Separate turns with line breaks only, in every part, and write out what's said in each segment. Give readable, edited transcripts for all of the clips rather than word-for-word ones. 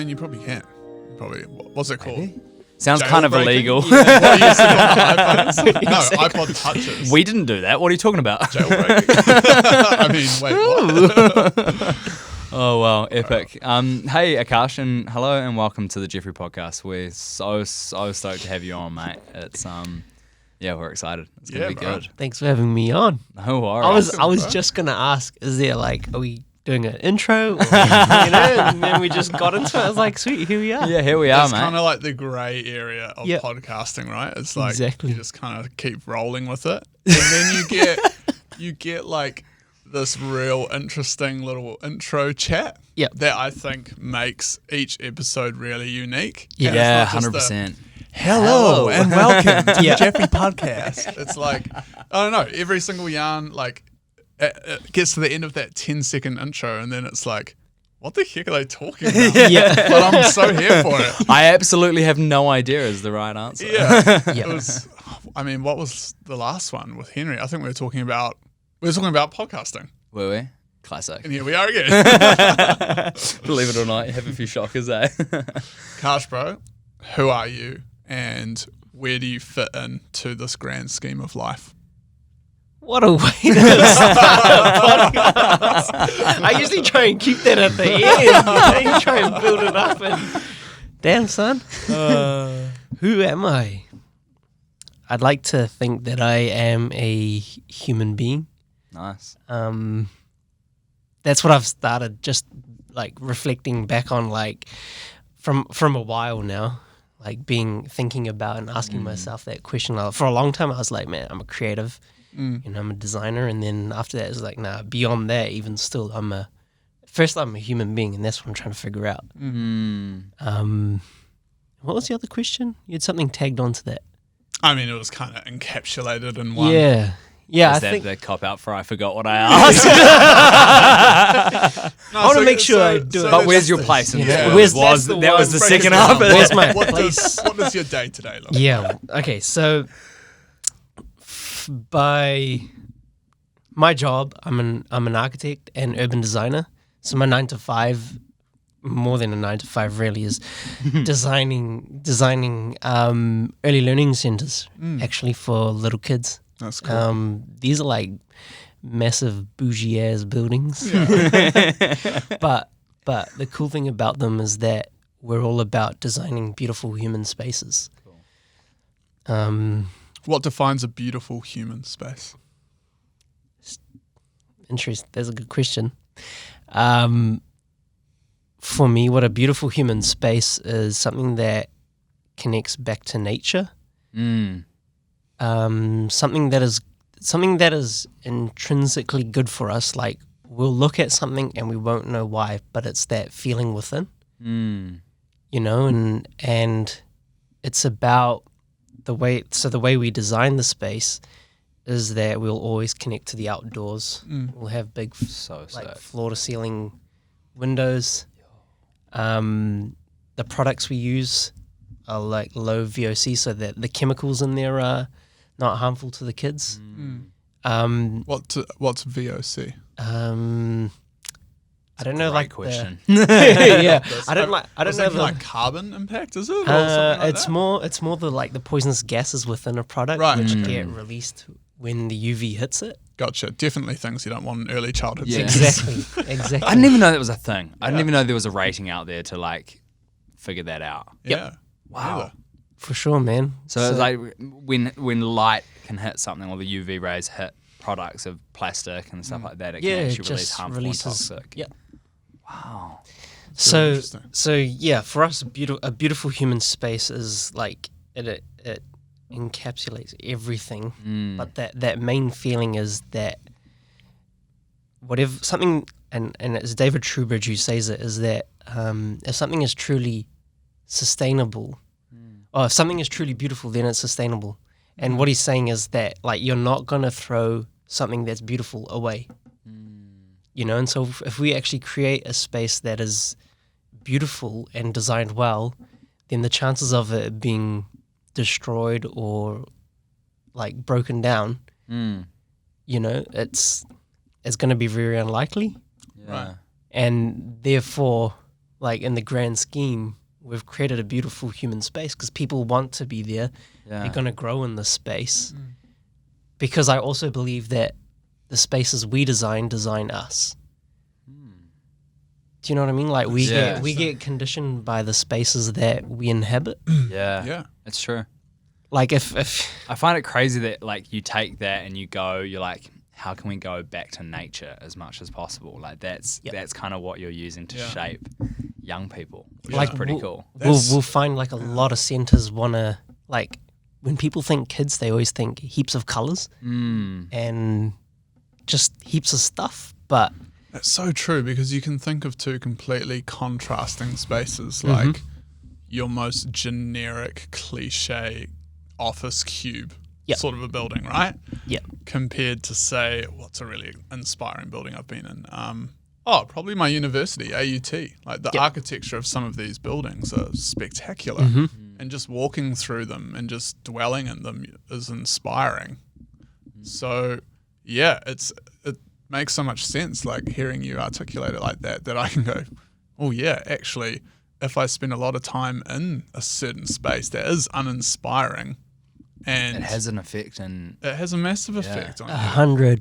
mean, you probably can. Probably. What's it called?
Maybe. Sounds kind of
Jailbreaking?
illegal.
Yeah. What are you sitting on the iPhones? No, iPod touches.
We didn't do that. What are you talking about?
Jailbreaking. I mean, wait, what?
Oh, wow. Epic. Hey, Akash, and hello and welcome to the Jeffrey podcast. We're so stoked to have you on, mate. It's, yeah, we're excited. It's going to be good.
Thanks for having me on.
No worries.
I was just gonna ask, is there are we doing an intro? Or, and then we just got into it. I was like, sweet, here we are.
Yeah, here we are,
It's
mate.
kind of like the grey area of
Yep.
podcasting, right? It's like
Exactly.
you just kind of keep rolling with it, and then you get like this real interesting little intro chat.
Yep.
That I think makes each episode really unique.
Yeah.
And it's
Yeah,
not just a,
100%.
Hello and welcome to
Yeah.
the Jeffrey podcast. It's like, I don't know, every single yarn, like, it gets to the end of that 10-second intro, and then it's like, what the heck are they talking about?
Yeah.
But I'm so here for it.
I absolutely have no idea is the right answer.
Yeah.
Yeah.
It was, I mean, what was the last one with Henry? I think we were talking about podcasting.
Were we? Classic.
And here we are again.
Believe it or not, you have a few shockers, eh?
Kash, bro, who are you and where do you fit into this grand scheme of life?
What a way to start a podcast. I usually try and keep that at the end. You try and build it up. And damn, son. Who am I? I'd like to think that I am a human being.
Nice.
That's what I've started just like reflecting back on, like from a while now, like thinking about and asking myself that question. For a long time I was like, man, I'm a creative, I'm a designer, and then after that it's like, nah, beyond that, even still, I'm a human being, and that's what I'm trying to figure out. What was the other question? You had something tagged onto that.
I mean, it was kind of encapsulated in one.
Yeah,
Is
I
that
think
the cop out for I forgot what I asked?
No,
I wanna make sure I do it.
But where's your place? In
Yeah.
this?
Where's-
That
that's
was
the
the
one.
second
Break it
half.
down. Where's my place?
What does your day today look like?
Yeah. Okay. So, by my job, I'm an architect and urban designer. So my 9 to 5, more than a 9 to 5, really, is designing early learning centers, actually, for little kids.
That's cool.
These are like massive bougie ass buildings. But the cool thing about them is that we're all about designing beautiful human spaces.
What defines a beautiful human space?
That's a good question. For me, what a beautiful human space is something that connects back to nature. Something that is intrinsically good for us. Like, we'll look at something and we won't know why, but it's that feeling within. And it's about the way we design the space is that we'll always connect to the outdoors. We'll have big floor to ceiling windows. The products we use are like low VOC, so that the chemicals in there are not harmful to the kids.
What's VOC?
I don't know,
Great question.
yeah, I don't know.
Like carbon impact, is it? Or something like
It's
that?
more the poisonous gases within a product,
Right.
which get released when the UV hits it.
Gotcha. Definitely things you don't want in early childhood.
Yeah.
settings.
Exactly.
I didn't even know that was a thing. I didn't even know there was a rating out there to like figure that out.
Yeah.
Wow.
Neither.
For sure, man.
So like when light can hit something, or the UV rays hit products of plastic and stuff like that, it can
it
actually release
just
harmful
releases.
and toxic.
Yeah.
Wow.
So
interesting.
yeah, for us, a beautiful human space is like it encapsulates everything. But that main feeling is that whatever something, and it's David Trowbridge who says it, is that if something is truly sustainable, or if something is truly beautiful, then it's sustainable. And what he's saying is that, like, you're not gonna throw something that's beautiful away. And so if we actually create a space that is beautiful and designed well, then the chances of it being destroyed or like broken down, it's going to be very unlikely.
Yeah.
And therefore, like in the grand scheme, we've created a beautiful human space because people want to be there.
Yeah.
They're going to grow in the space. Because I also believe that the spaces we design us. Do you know what I mean? Like we get conditioned by the spaces that we inhabit.
Yeah. It's true.
Like if
I find it crazy that like you take that and you're like, how can we go back to nature as much as possible? Like that's kind of what you're using to shape young people, which is pretty cool.
We'll find like a lot of centers wanna like when people think kids, they always think heaps of colors and just heaps of stuff, but.
That's so true because you can think of two completely contrasting spaces, like your most generic cliche office cube sort of a building, right?
Yeah.
Compared to, say, what's a really inspiring building I've been in? Probably my university, AUT. Like the architecture of some of these buildings are spectacular. And just walking through them and just dwelling in them is inspiring. So, yeah, it makes so much sense, like hearing you articulate it like that I can go, oh yeah, actually, if I spend a lot of time in a certain space that is uninspiring, and
it has an effect, and
it has a massive effect on you.
100%,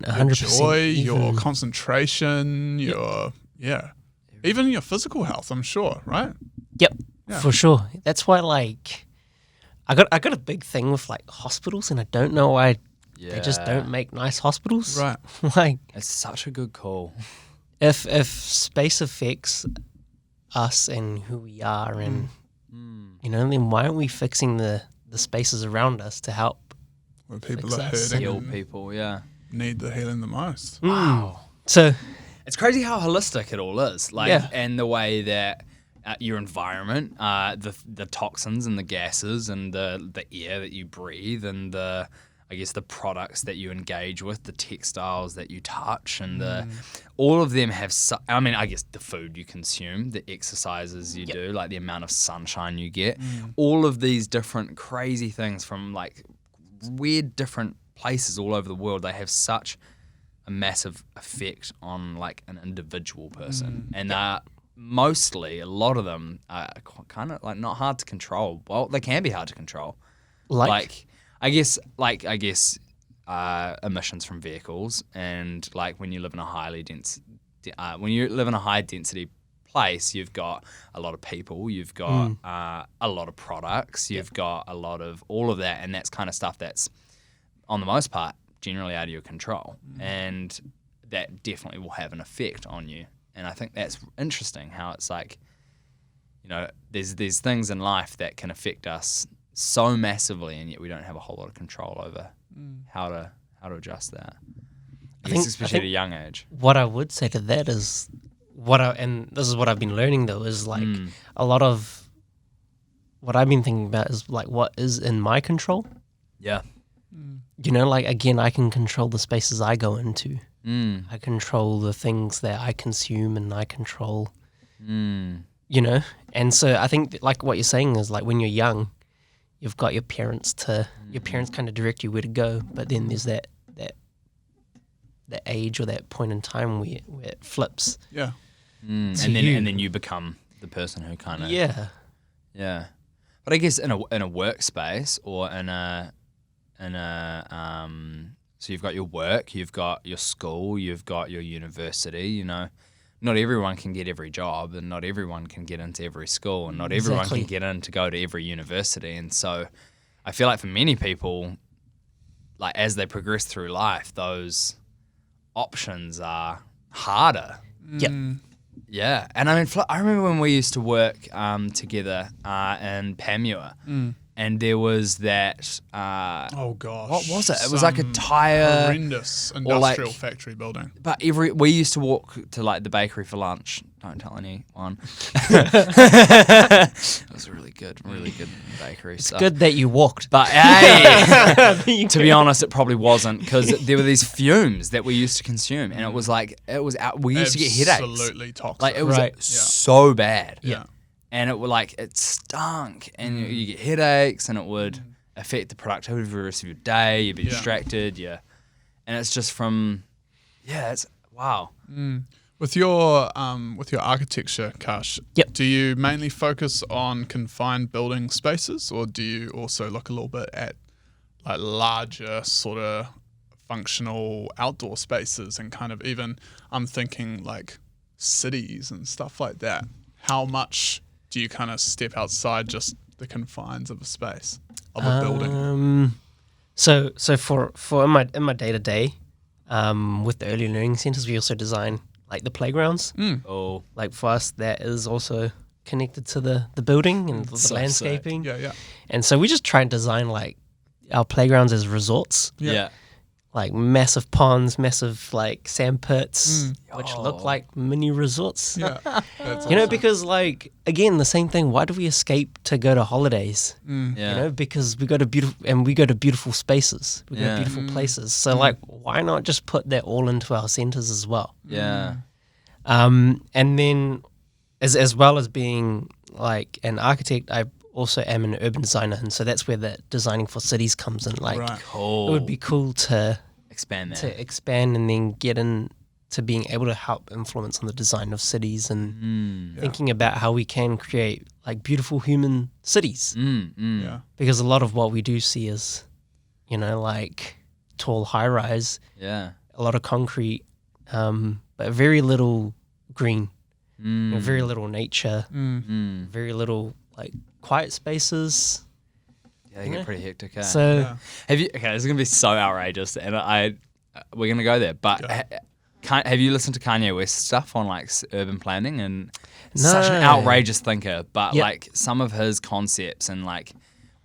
100%.
Joy, your concentration, even your physical health, I'm sure, right?
Yep, for sure. That's why, like, I got a big thing with like hospitals, and I don't know why. They just don't make nice hospitals.
Right.
Like
it's such a good call.
If space affects us and who we are and then why aren't we fixing the spaces around us to help
where people
fix
are
us?
hurting
Heal
and
people,
need the healing the most.
Wow.
So
it's crazy how holistic it all is. Like and the way that your environment, the toxins and the gases and the air that you breathe and the products that you engage with, the textiles that you touch, and all of them have. The food you consume, the exercises you do, like the amount of sunshine you get, all of these different crazy things from like weird different places all over the world. They have such a massive effect on like an individual person, and mostly a lot of them are kind of like not hard to control. Well, they can be hard to control, I guess emissions from vehicles, and like when you live in a high density place, you've got a lot of people, you've got a lot of products, you've got a lot of all of that, and that's kind of stuff that's on the most part generally out of your control, and that definitely will have an effect on you. And I think that's interesting how it's like, there's things in life that can affect us so massively, and yet we don't have a whole lot of control over how to adjust that. I think especially at a young age.
What I would say to that is and this is what I've been learning though, is like a lot of what I've been thinking about is like what is in my control.
Yeah.
Like again, I can control the spaces I go into. I control the things that I consume, and I control, and so I think like what you're saying is like when you're young, you've got your parents kind of direct you where to go, but then there's that age or that point in time where it flips.
Yeah.
And then you become the person who kind of yeah. But I guess in a workspace or in a so you've got your work, you've got your school, you've got your university. Not everyone can get every job, and not everyone can get into every school, and not everyone can get in to go to every university. And so I feel like for many people, like as they progress through life, those options are harder.
Yep.
Yeah. And I mean, I remember when we used to work together in Panmure, and there was that.
Oh gosh,
what was it? It was like a tire
horrendous industrial factory building.
But we used to walk to like the bakery for lunch. Don't tell anyone. It was a really good bakery.
It's good that you walked.
But hey, to be honest, it probably wasn't, because there were these fumes that we used to consume, and it was we used to get headaches.
Absolutely toxic.
Like it was so bad.
Yeah.
And it stunk, and you get headaches, and it would affect the productivity of the rest of your day. You'd be distracted, and it's just from, it's wow.
With your architecture, Akash,
Yep.
do you mainly focus on confined building spaces, or do you also look a little bit at like larger sort of functional outdoor spaces and kind of even I'm thinking like cities and stuff like that? How much do you kind of step outside just the confines of a space of a building?
So for in my day to day, with the early learning centers, we also design like the playgrounds.
Oh,
Like for us, that is also connected to the building and the
So
landscaping.
Yeah.
And so we just try and design like our playgrounds as resorts,
yeah.
like massive ponds, massive like sand pits, which
Oh.
look like mini resorts.
Yeah. That's
You know,
awesome.
because like again, the same thing. Why do we escape to go to holidays?
Yeah.
You know, because we go to beautiful spaces, we go
Yeah.
to beautiful places. So like, why not just put that all into our centers as well?
Yeah.
And then, as well as being like an architect, I also am an urban designer, and so that's where the designing for cities comes in. Like,
Right.
Cool.
it would be cool to
expand that.
expand and then get into being able to help influence on the design of cities and thinking about how we can create like beautiful human cities.
Yeah.
Because a lot of what we do see is, you know, like tall high rise,
Yeah.
a lot of concrete, but very little green, you know, very little nature, very little like quiet spaces.
Yeah, they get pretty hectic. Eh?
So
Yeah.
Have you? Okay, this is gonna be so outrageous, and we're gonna go there. But have you listened to Kanye West stuff on like urban planning and such an
No.
outrageous thinker? But
Yep.
like some of his concepts and like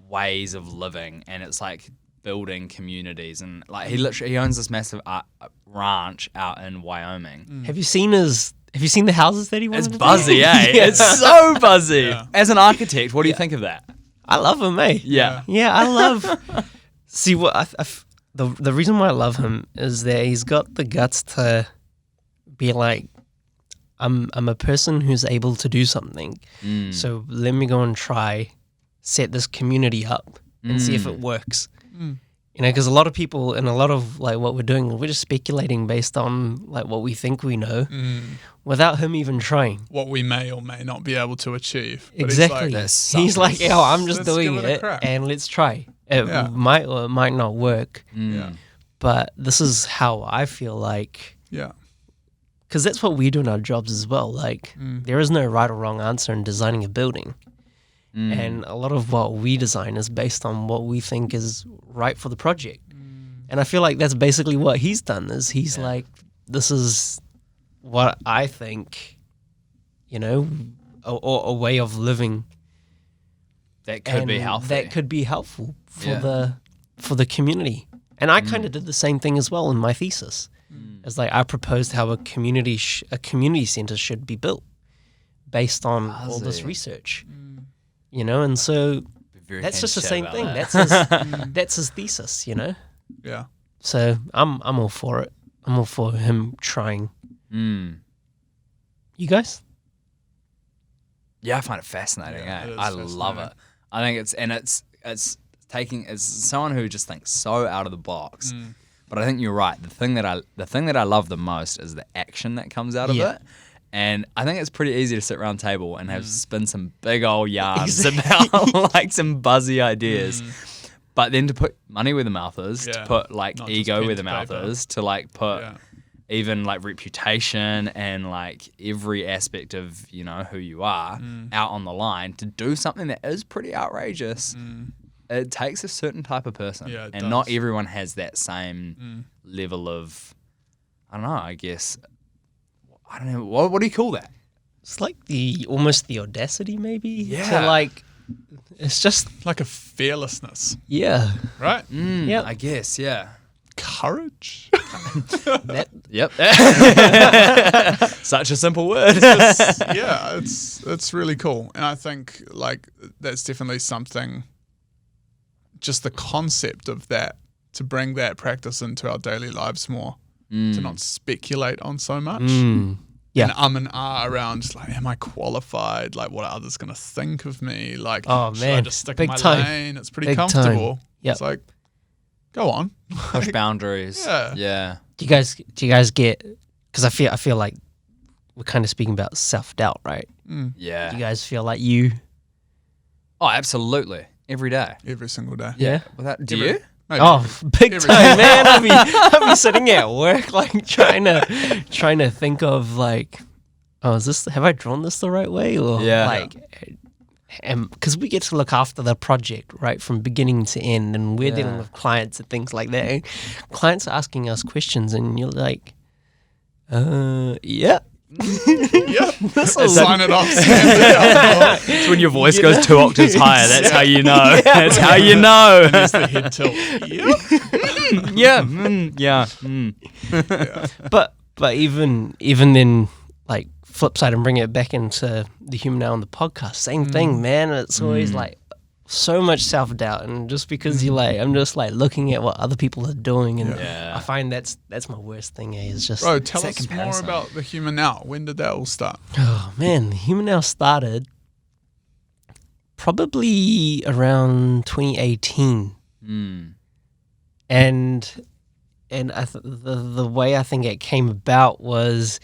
ways of living, and it's like building communities, and like he owns this massive ranch out in Wyoming.
have you seen the houses that he wanted
It's
to do?
buzzy, eh?
Yeah.
It's so buzzy.
Yeah.
As an architect, what do you think of that?
I love him, eh?
Yeah.
Yeah, I love. See what the reason why I love him is that he's got the guts to be like, I'm a person who's able to do something. So let me go and try set this community up and see if it works. You know, because a lot of people and a lot of like what we're doing, we're just speculating based on like what we think we know, without him even trying.
What we may or may not be able to achieve. But
Exactly.
He's like,
That sucks.
He's like, "Oh, I'm just
Let's
doing
give it a
it,
crack."
and let's try. It
Yeah.
might or it might not work,
yeah.
but this is how I feel like."
Yeah.
Because that's what we do in our jobs as well. Like, there is no right or wrong answer in designing a building. And a lot of what we design is based on what we think is right for the project. And I feel like that's basically what he's done is he's like, this is what I think, you know, a way of living
That could be
and
healthy.
that could be helpful for
Yeah.
the community. And I kind of did the same thing as well in my thesis. It's like I proposed how a community center should be built based on all this
Buzzy.
research. You know, and so
Be very
that's just the
chat
same
about
thing.
that.
That's his thesis, you know.
Yeah.
So I'm all for it. I'm all for him trying. You guys?
Yeah, I find it fascinating.
Yeah,
eh?
it is
I love
fascinating.
it. I think it's someone who just thinks so out of the box. But I think you're right. The thing that I love the most is the action that comes out of
Yeah.
it. And I think it's pretty easy to sit around a table and have spin some big old yarns
Exactly.
about like some buzzy ideas. But then to put money where the mouth is, to
Yeah.
put like
Not just
ego
pen
where
to
the mouth
paper.
is, to like put
Yeah.
even like reputation and like every aspect of, you know, who you are out on the line to do something that is pretty outrageous. It takes a certain type of person.
Yeah, it
and not
does.
everyone has that same level of, I don't know, I guess, I don't know, what do you call that?
It's like almost the audacity, maybe.
Yeah.
To like, it's just
Like a fearlessness,
yeah.
right?
Yep.
I guess, yeah.
Courage.
That
Yep. Such a simple word.
Yeah, it's really cool. And I think like that's definitely something, just the concept of that, to bring that practice into our daily lives more, to not speculate on so much.
Yeah.
And around like, am I qualified? Like, what are others going to think of me? Like,
Oh,
should I
man.
just stick
Big
in my
time.
lane? It's pretty
Big time.
comfortable.
Yep.
It's like, go on.
Push boundaries.
Yeah.
Yeah.
do you guys get? Because I feel like we're kind of speaking about self-doubt, right?
Yeah.
Do you guys feel like you?
Oh, absolutely. Every day.
Every single day.
Yeah.
Do you?
Maybe.
Oh, big
Every
time, man! I'll be sitting at work, like trying to think of like, oh, have I drawn this the right way, or like, because we get to look after the project right from beginning to end, and we're dealing with clients and things like that. And clients are asking us questions, and you're like, yeah.
Sign it off.
It's when your voice goes 2 octaves higher. That's how you know. That's how you know.
And it's the head tilt.
But even then, like flip side and bring it back into the Human Now on the podcast, same thing, man. It's always like so much self-doubt, and just because I'm just like looking at what other people are doing, and I find that's my worst thing. Is just
Bro, tell us more about the Human Now. When did that all start?
Oh man, the Human Now started probably around 2018, and the way I think it came about was,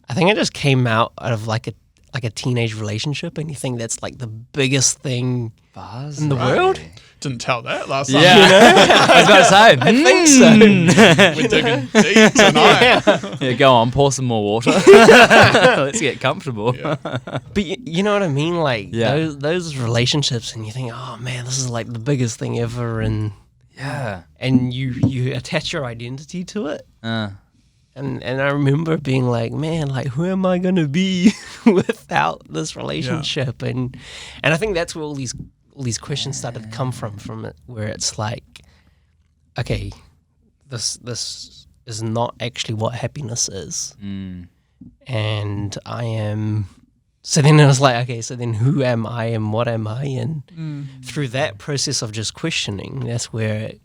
I think it just came out of like a teenage relationship, and you think that's like the biggest thing in the world.
Didn't tell that last time.
I was about to say.
I think so.
We're digging deep tonight.
Yeah, go on, pour some more water. Let's get comfortable.
Yeah.
But you know what I mean? Like those relationships, and you think, oh man, this is like the biggest thing ever, and you attach your identity to it. And I remember being like, man, like who am I gonna be without this relationship? And I think that's where all these questions started to come from it, where it's like, okay, this is not actually what happiness is. And I am. So then I was like, okay, so then who am I and what am I? And through that process of just questioning, that's where it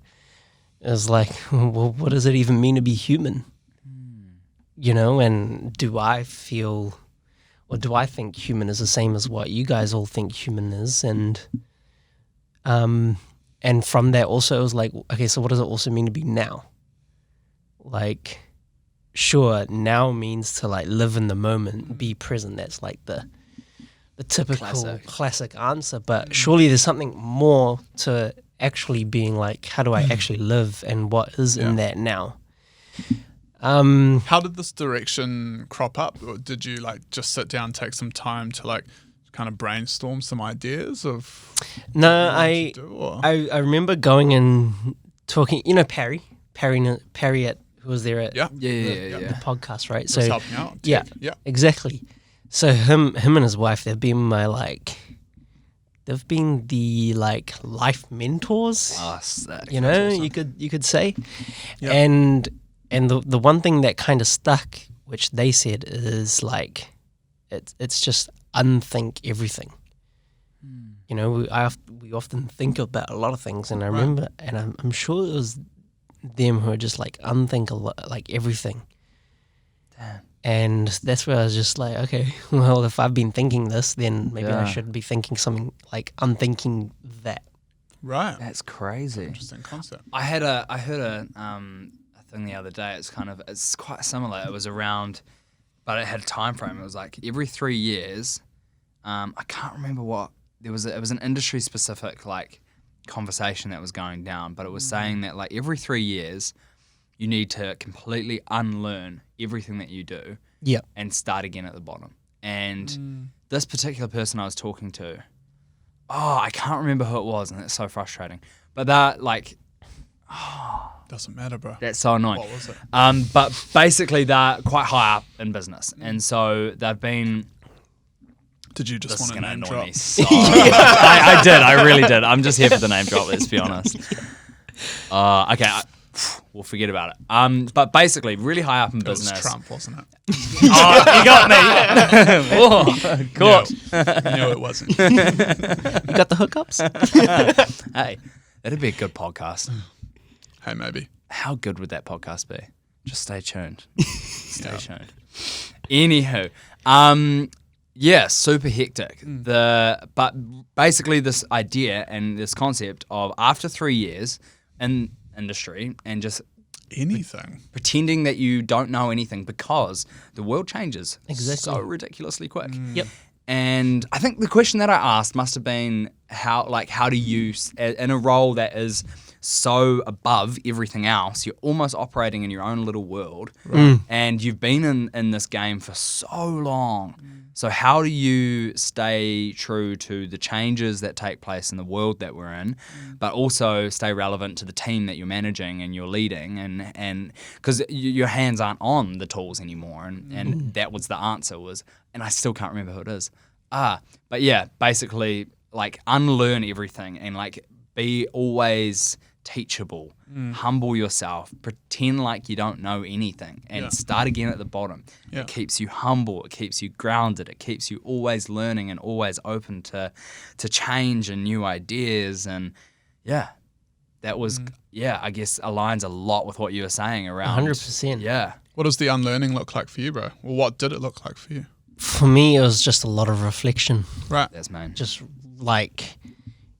was like, well, what does it even mean to be human? You know, and do I feel, or do I think human is the same as what you guys all think human is? And from that also it was like, okay, so what does it also mean to be now? Like, sure, now means to like live in the moment, be present. That's like the typical classic answer. But surely there's something more to actually being like, how do I actually live, and what is in that now?
How did this direction crop up? Or did you like just sit down, take some time to like kind of brainstorm some ideas of?
No, I remember going and talking. You know, Perry at who was there at the podcast, right?
Just helping out.
Yeah, exactly. So him and his wife, they've been the like life mentors. You know, awesome. you could say, And the one thing that kind of stuck, which they said, is like, it's just unthink everything. You know, we often think about a lot of things, and I remember, and I'm sure it was them who are just like unthink a lot, like everything. Damn. And that's where I was just like, okay, well, if I've been thinking this, then maybe I should be thinking something like unthinking that.
Right.
That's crazy.
Interesting concept.
I heard a thing the other day. It's quite similar. It was around, but it had a time frame. It was like every 3 years. I can't remember what it was an industry specific like conversation that was going down, but it was saying that like every 3 years you need to completely unlearn everything that you do and start again at the bottom. And this particular person I was talking to, I can't remember who it was, and it's so frustrating, but that like
doesn't matter, bro.
That's so annoying.
What was it?
But basically they're quite high up in business, and so they've been.
Did you just want to name drop?
Me so I did. I really did. I'm just here for the name drop. Let's be honest. Okay, we'll forget about it. But basically, really high up in business.
It was Trump, wasn't it?
You got me. Oh, God.
No, it wasn't.
You got the
hookups? Hey, that'd be a good podcast.
Hey, maybe.
How good would that podcast be? Just stay tuned. Stay tuned. Anywho, yeah, super hectic. But basically this idea and this concept of after 3 years in industry and just
anything.
Pretending that you don't know anything because the world changes
Exactly.
so ridiculously quick.
Yep.
And I think the question that I asked must have been how do you, in a role that is so above everything else, you're almost operating in your own little world, and you've been in this game for so long. So how do you stay true to the changes that take place in the world that we're in, but also stay relevant to the team that you're managing and you're leading, and because your hands aren't on the tools anymore, and that was the answer was, and I still can't remember who it is. But yeah, basically like unlearn everything and like be always teachable, humble yourself, pretend like you don't know anything, and start again at the bottom. It keeps you humble, it keeps you grounded, it keeps you always learning and always open to change and new ideas. And that was I guess aligns a lot with what you were saying around
100%.
Yeah.
What does the unlearning look like for you, bro? Well, what did it look like for you?
For me, it was just a lot of reflection.
Right.
That's mine.
Just like,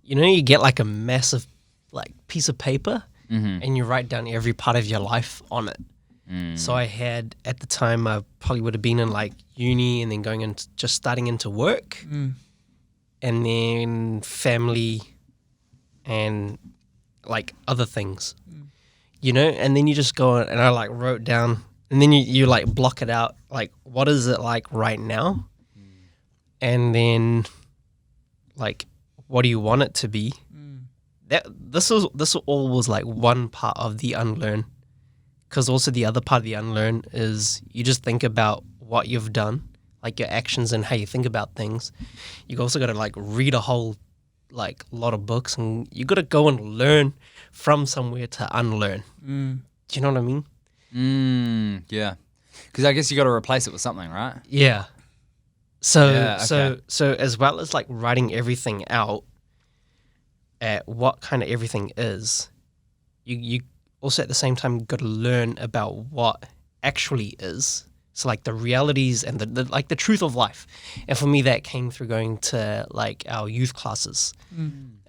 you get like a massive like piece of paper and you write down every part of your life on it. So I had, at the time, I probably would have been in like uni and then going into just starting into work and then family and like other things, and then you just go and I like wrote down, and then you like block it out, like what is it like right now, and then like what do you want it to be. This all was like one part of the unlearn, because also the other part of the unlearn is you just think about what you've done, like your actions and how you think about things. You also got to like read a whole like lot of books, and you got to go and learn from somewhere to unlearn. Do you know what I mean?
Yeah. Because I guess you got to replace it with something, right?
Yeah. So
okay.
so as well as like writing everything out at what kind of everything is, you also at the same time got to learn about what actually is. So like the realities and the like the truth of life. And for me, that came through going to like our youth classes,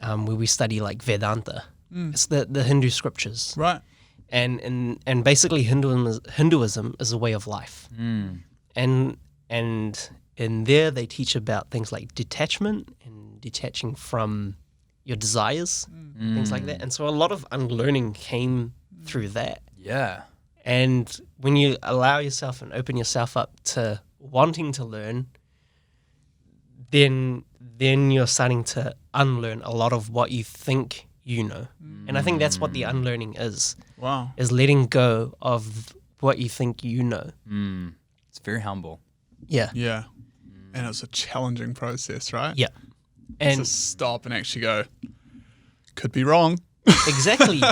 where we study like Vedanta. It's the Hindu scriptures,
Right.
and basically Hinduism is a way of life, and in there they teach about things like detachment and detaching from your desires, things like that. And so a lot of unlearning came through that.
Yeah.
And when you allow yourself and open yourself up to wanting to learn, then you're starting to unlearn a lot of what you think you know. And I think that's what the unlearning is.
Wow.
Is letting go of what you think you know.
It's very humble.
Yeah.
Yeah. And it's a challenging process, right?
Yeah. And
To stop and actually go, could be wrong.
exactly.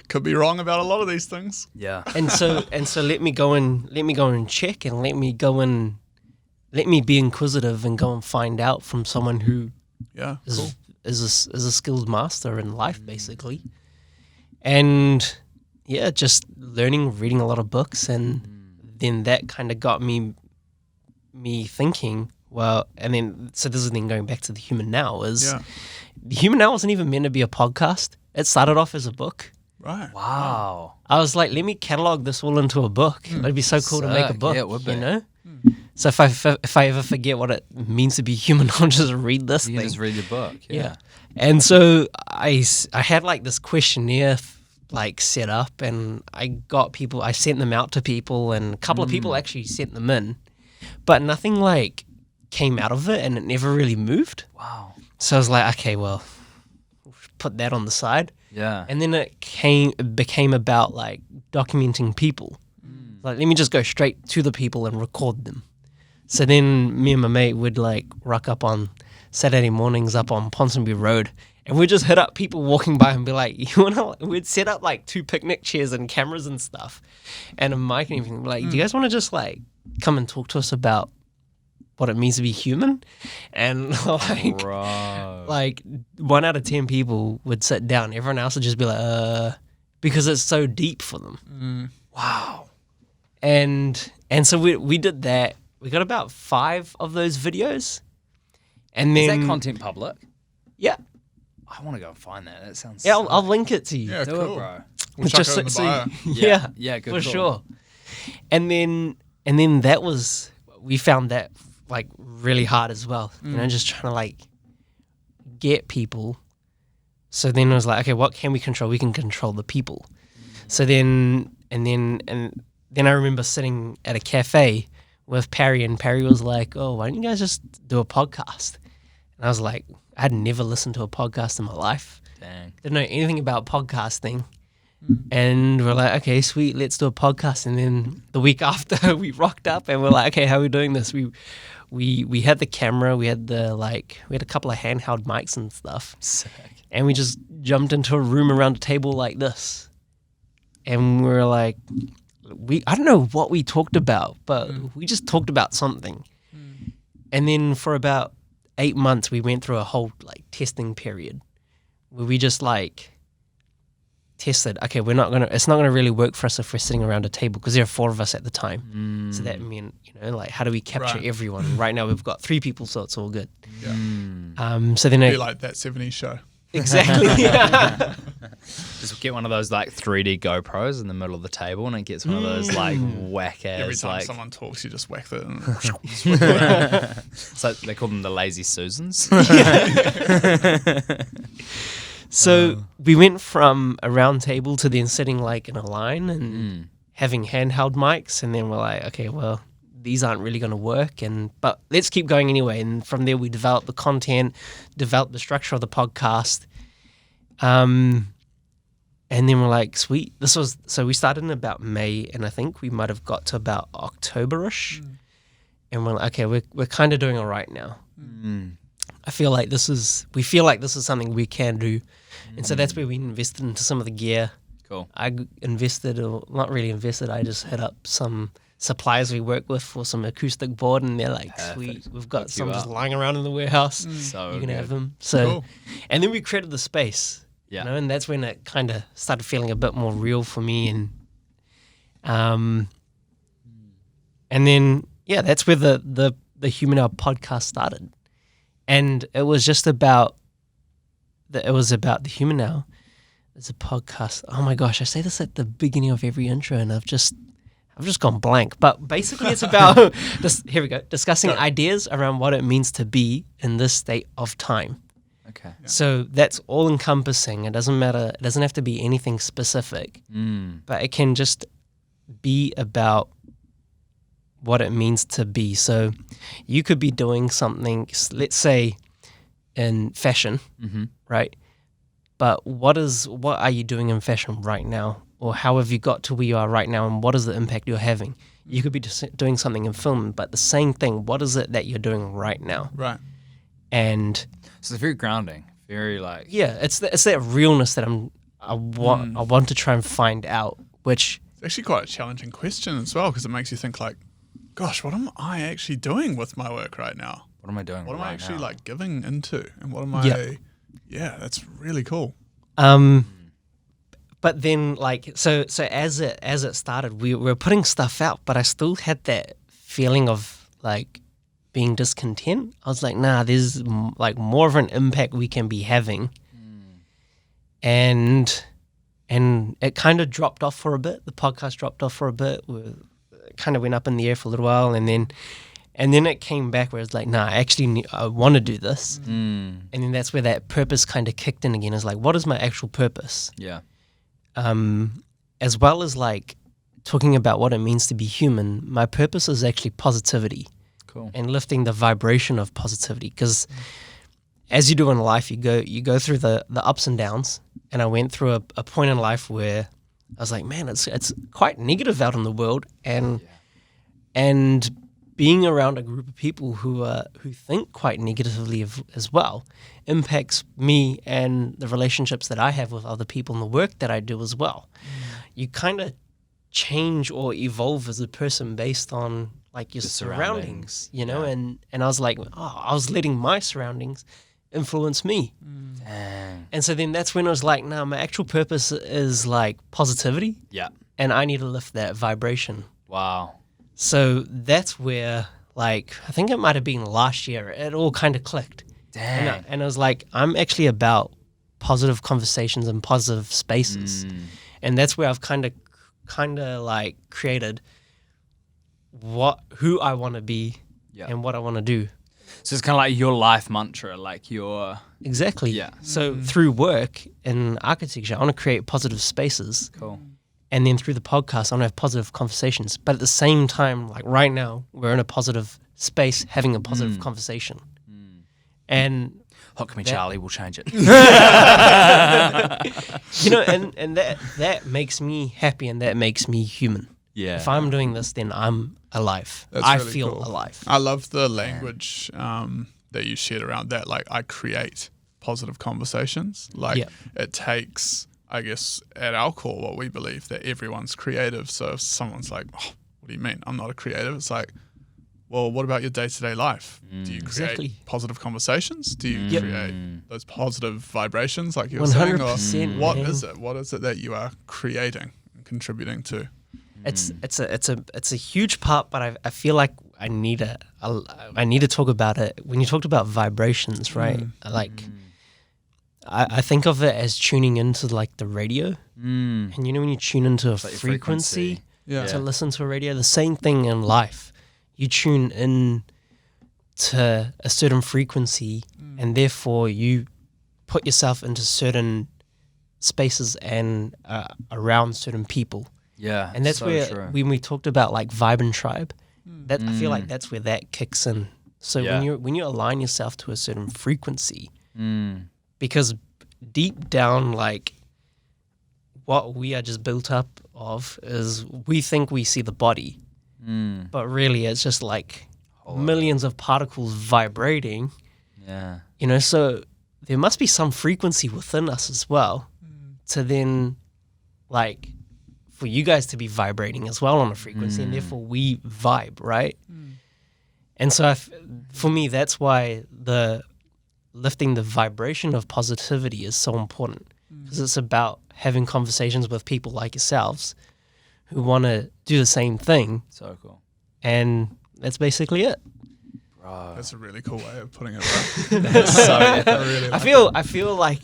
Could be wrong about a lot of these things.
Yeah.
And so let me go and check, and let me be inquisitive and go and find out from someone who
Yeah.
is
Cool.
is a skilled master in life, basically. And yeah, just reading a lot of books, and then that kind of got me thinking. Well, and then so this is then going back to the Human Now is the Human Now wasn't even meant to be a podcast. It started off as a book.
Right.
Wow.
I was like, let me catalog this all into a book. It'd be so cool to make a
Sick.
book,
Yeah, it would be.
you know? So if I ever forget what it means to be human, I'll just read this
You
thing.
can just read the book.
Yeah. And so I had like this questionnaire like set up, and I sent them out to people, and a couple of people actually sent them in, but nothing like came out of it, and it never really moved.
Wow.
So I was like, okay, well, put that on the side.
Yeah.
And then it became about like documenting people. Like, let me just go straight to the people and record them. So then me and my mate would like rock up on Saturday mornings up on Ponsonby Road, and we'd just hit up people walking by and be like, we'd set up like 2 picnic chairs and cameras and stuff and a mic and everything. Like, do you guys want to just like come and talk to us about what it means to be human? And like 1 out of 10 people would sit down. Everyone else would just be like, because it's so deep for them. Wow. And so we did that. We got about 5 of those videos. And then
Is that content public?
Yeah.
I want to go and find that. That sounds
Yeah, I'll link it to you.
Yeah,
Do
cool.
it, bro.
We'll chuck it in the bio.
Yeah,
good
for
call.
sure. And then we found that like really hard as well. You know, just trying to like get people. So then it was like, okay, what can we control? We can control the people. So then I remember sitting at a cafe with Perry, and Perry was like, "Oh, why don't you guys just do a podcast?" And I was like, I'd never listened to a podcast in my life.
Dang.
Didn't know anything about podcasting. And we're like, okay, sweet, let's do a podcast. And then the week after, we rocked up and we're like, okay, how are we doing this? We had the camera, we had a couple of handheld mics and stuff.
Sick.
And we just jumped into a room around a table like this. And we were like, I don't know what we talked about, but we just talked about something. And then for about 8 months, we went through a whole like testing period where we just like tested, okay, it's not gonna really work for us if we're sitting around a table, because there are 4 of us at the time. So that meant, like, how do we capture everyone? Right now we've got 3 people, so it's all good.
Yeah.
So then
be like that 70s show.
Exactly. Yeah.
Just get one of those like 3D GoPros in the middle of the table, and it gets one of those like whack ass.
Every time
like,
someone talks, you just whack it. And
it's like they call them the lazy Susans.
So we went from a round table to then sitting like in a line and having handheld mics, and then we're like, okay, well, these aren't really going to work, but let's keep going anyway. And from there, we developed the content, developed the structure of the podcast, and then we're like, sweet. So we started in about May, and I think we might have got to about October-ish, and we're like, okay, we're kind of doing all right now. I feel like this is something we can do, and so that's where we invested into some of the gear.
Cool.
I invested, or not really invested. I just hit up some suppliers we work with for some acoustic board, and they're like, sweet, we've got some just lying around in the warehouse.
So
you can have
good.
them. So,
Cool.
And then we created the space.
Yeah.
And that's when it kind of started feeling a bit more real for me, and then that's where the Human Hour podcast started, and it was just about the Human Hour. It's a podcast. Oh my gosh, I say this at the beginning of every intro, and I've just gone blank. But basically, it's about here we go, discussing ideas around what it means to be in this state of time.
Okay.
Yeah.
So that's all encompassing. It doesn't matter. It doesn't have to be anything specific, but it can just be about what it means to be. So you could be doing something, let's say, in fashion, right? But what are you doing in fashion right now? Or how have you got to where you are right now, and what is the impact you're having? You could be doing something in film, but the same thing, what is it that you're doing right now?
Right.
And
So it's very grounding, very like
it's that realness that I want to try and find out, which
It's actually quite a challenging question as well, because it makes you think like, gosh, what am I actually doing with my work right now?
what am I doing?
What am
right
I actually
now?
like giving into? And what am I... Yeah, that's really cool.
but then like so as it started, we were putting stuff out, but I still had that feeling of like being discontent. I was like, nah, there's like more of an impact we can be having. And it kind of dropped off for a bit. The podcast dropped off for a bit. It kind of went up in the air for a little while, and then it came back where it's like, nah, I want to do this. And then that's where that purpose kind of kicked in again. It's like, what is my actual purpose?
Yeah.
As well as like talking about what it means to be human, my purpose is actually positivity.
Cool.
And lifting the vibration of positivity, because as you do in life, you go through the ups and downs. And I went through a point in life where I was like, man, it's quite negative out in the world, and being around a group of people who think quite negatively as well impacts me and the relationships that I have with other people and the work that I do as well. You kind of change or evolve as a person based on like your surroundings, you know. And I was like, I was letting my surroundings influence me.
Dang.
And so then that's when I was like, nah, my actual purpose is like positivity.
Yeah.
And I need to lift that vibration.
Wow.
So that's where, like, I think it might have been last year, it all kind of clicked.
Dang.
And I was like, I'm actually about positive conversations and positive spaces. And that's where I've kind of like created who I want to be and what I want to do.
So it's kind of like your life mantra, like your...
Exactly.
Yeah.
So through work in architecture, I want to create positive spaces.
Cool.
And then through the podcast, I want to have positive conversations. But at the same time, like right now, we're in a positive space having a positive conversation. And
Hook me, Charlie, we'll change it.
and that makes me happy and that makes me human.
Yeah.
If I'm doing this, then I'm alive.
That's
I
really
feel
cool.
alive.
I love the language that you shared around that. Like, I create positive conversations. Like, it takes, I guess, at our core, what we believe that everyone's creative. So if someone's like, oh, what do you mean? I'm not a creative. It's like, well, what about your day-to-day life? Do you create positive conversations? Do you create those positive vibrations like you were saying? Or
100%,
what
man.
is it? What is it that you are creating and contributing to?
It's a huge part, but I feel like I need to talk about it. When you talked about vibrations, right? Like I think of it as tuning into like the radio, and you know when you tune into a
like
frequency
Yeah.
to listen to a radio, the same thing in life. You tune in to a certain frequency, and therefore you put yourself into certain spaces and around certain people.
Yeah.
And that's
so
where
true.
when we talked about like vibe and tribe, that I feel like that's where that kicks in. So when you align yourself to a certain frequency, because deep down, like what we are just built up of is we think we see the body, but really it's just like millions of particles vibrating.
Yeah.
You know, so there must be some frequency within us as well to then like for you guys to be vibrating as well on a frequency, and therefore we vibe, right? And so for me, that's why the lifting the vibration of positivity is so important, because it's about having conversations with people like yourselves who want to do the same thing,
So cool.
and that's basically it.
Bro.
That's a really cool way of putting it. Bro.
So
I feel like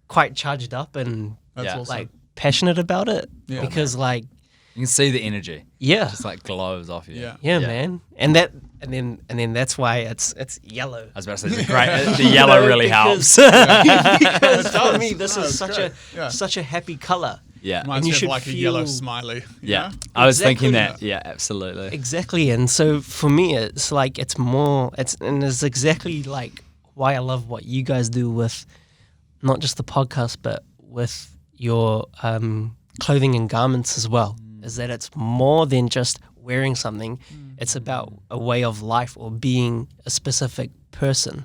quite charged up and
That's
Yeah.
awesome.
like passionate about it,
Yeah.
because like
you can see the energy.
yeah,
Just like glows off you.
Yeah.
man, and then that's why it's yellow.
I was about to say, it's great. The yellow really
Because-
helps.
Because
It
for
does.
me, this
No,
is
it's
such
great. Yeah.
such a happy color.
Yeah.
Reminds
you
me of
should
like a yellow
feel-
smiley. you
Yeah.
know?
I was thinking
Exactly.
that. Yeah, absolutely.
Exactly, and so for me, it's like it's exactly like why I love what you guys do with not just the podcast, but with your clothing and garments as well. Is that it's more than just wearing something; it's about a way of life or being a specific person.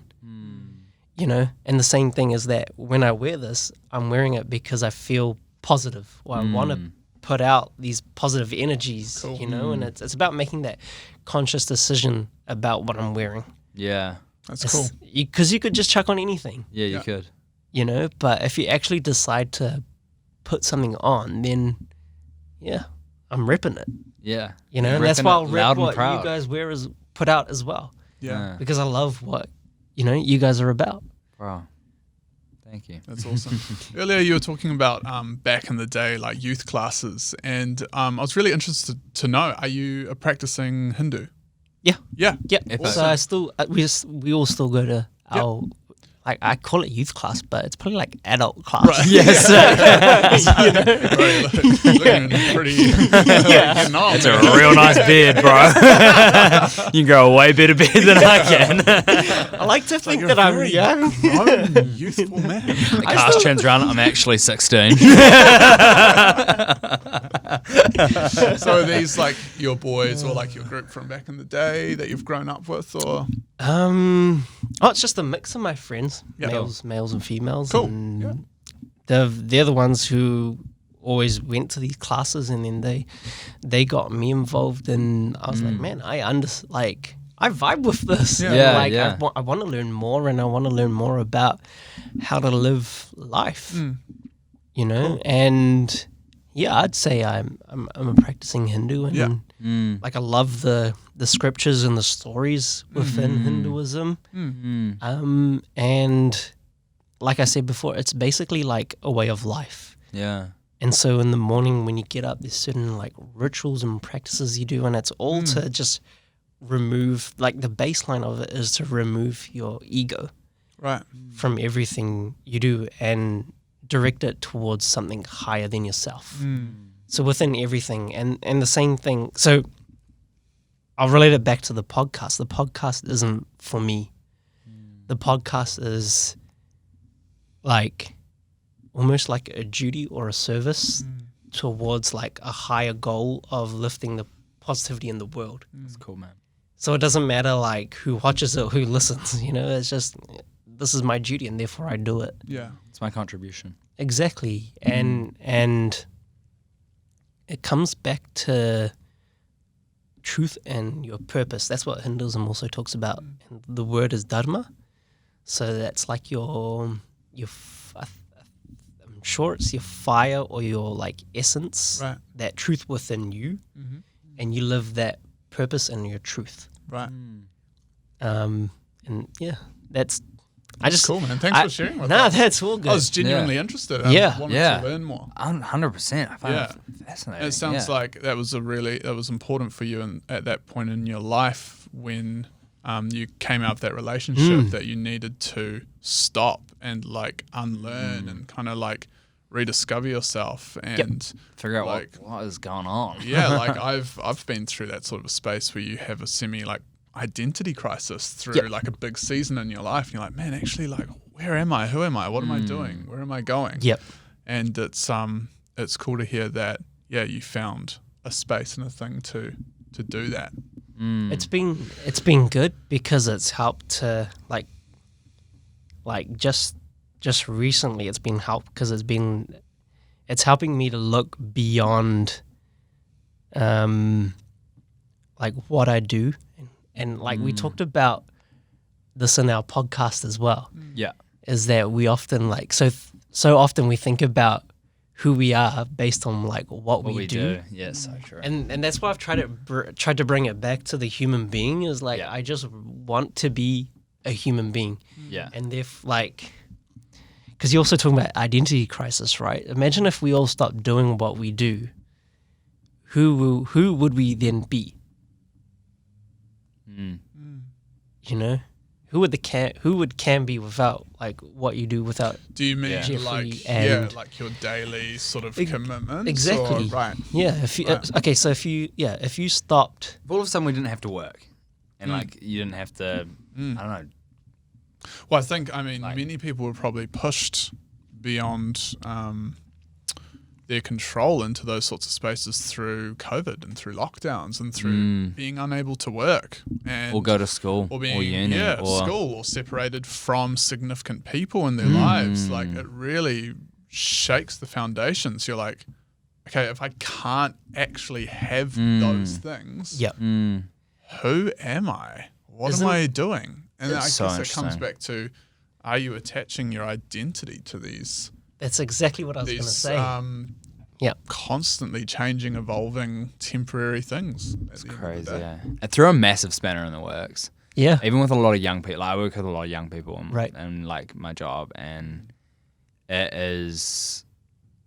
You know, and the same thing is that when I wear this, I'm wearing it because I feel positive, or I want to put out these positive energies.
Cool.
You know, and it's about making that conscious decision about what I'm wearing.
Yeah.
That's cool.
Because you could just chuck on anything,
Yeah, you
Yeah.
could.
you know, but if you actually decide to put something on, then yeah, I'm repping it,
Yeah.
you know,
You're
and that's
repping
why
it
I'll
loud
rep
and
what
proud.
you guys put out as well,
Yeah.
because I love what, you know, you guys are about.
Bro. Thank you.
That's awesome. Earlier, you were talking about back in the day, like youth classes, and I was really interested to know: are you a practicing Hindu?
Yeah.
Yeah.
Yeah,
Epic.
so I still, we all still go to our, like I call it youth class, but it's probably like adult class.
Right.
Yes.
Looking pretty. Getting old,
It's a
man.
real nice beard, bro. You can grow a way better beard than I can.
I like to think
You're
that
a
I'm
very
young.
grown, youthful man.
Akash turns around. I'm actually 16.
So are these like your boys or like your group from back in the day that you've grown up with, or
It's just a mix of my friends,
Yeah.
males and females.
Cool.
And
Yeah.
they're the ones who always went to these classes, and then they got me involved, and I was like, man, I vibe with this.
Yeah.
And,
Yeah,
like
yeah.
I want to learn more, and I want to learn more about how to live life. You know, and yeah, I'd say I'm a practicing Hindu, and
Yeah.
like I love the scriptures and the stories within Hinduism. And like I said before, it's basically like a way of life.
Yeah.
And so in the morning when you get up, there's certain like rituals and practices you do, and it's all to just remove, like the baseline of it is to remove your ego from everything you do and direct it towards something higher than yourself. So within everything, and the same thing. So I'll relate it back to the podcast. The podcast isn't for me. The podcast is like almost like a duty or a service towards like a higher goal of lifting the positivity in the world.
That's cool, man.
So it doesn't matter like who watches it or who listens, you know, it's just, this is my duty and therefore I do it.
Yeah.
It's my contribution.
Exactly. And it comes back to truth and your purpose. That's what Hinduism also talks about. And the word is dharma. So that's like I'm sure it's your fire or your like essence, that truth within you, and you live that purpose and your truth.
Right.
And yeah, that's
cool, man. Thanks for sharing with us.
Nah, that's all good.
I was genuinely interested. I wanted to learn more.
100%. I find it fascinating.
It sounds like that was important for you at that point in your life when you came out of that relationship that you needed to stop and like unlearn and kind of like rediscover yourself and
figure out
like,
what is going on.
Yeah, like I've been through that sort of a space where you have a semi like identity crisis through like a big season in your life. And you're like, man, actually, like, where am I? Who am I? What am I doing? Where am I going?
Yep.
And it's cool to hear that. Yeah, you found a space and a thing to do that.
It's been good because it's helped to like just recently it's been helped because it's helping me to look beyond like what I do and like we talked about this in our podcast as well.
Yeah.
Is that we often like so often we think about who we are based on like what we do.
Yeah, so true.
And that's why I've tried to bring it back to the human being is like I just want to be a human being.
Yeah.
And if like, because you're also talking about identity crisis, right? Imagine if we all stopped doing what we do. Who would we then be? You know, who would Cam be without like what you do without?
Do you mean
Jeffrey
like your daily sort of commitments?
Exactly.
Right.
Yeah. If you okay, so if you stopped,
if all of a sudden we didn't have to work, and like you didn't have to, I don't know.
Well, I mean, many people were probably pushed beyond their control into those sorts of spaces through COVID and through lockdowns and through being unable to work and
or go to school
or being
or uni or
school or separated from significant people in their lives. Like it really shakes the foundations. You're like, okay, if I can't actually have those things, who am I? What am I doing? And I guess it comes back to, are you attaching your identity to these?
That's exactly what I was going to say.
Constantly changing, evolving, temporary things.
It's crazy, yeah. It threw a massive spanner in the works.
Yeah.
Even with a lot of young people. Like, I work with a lot of young people in like my job, and it is,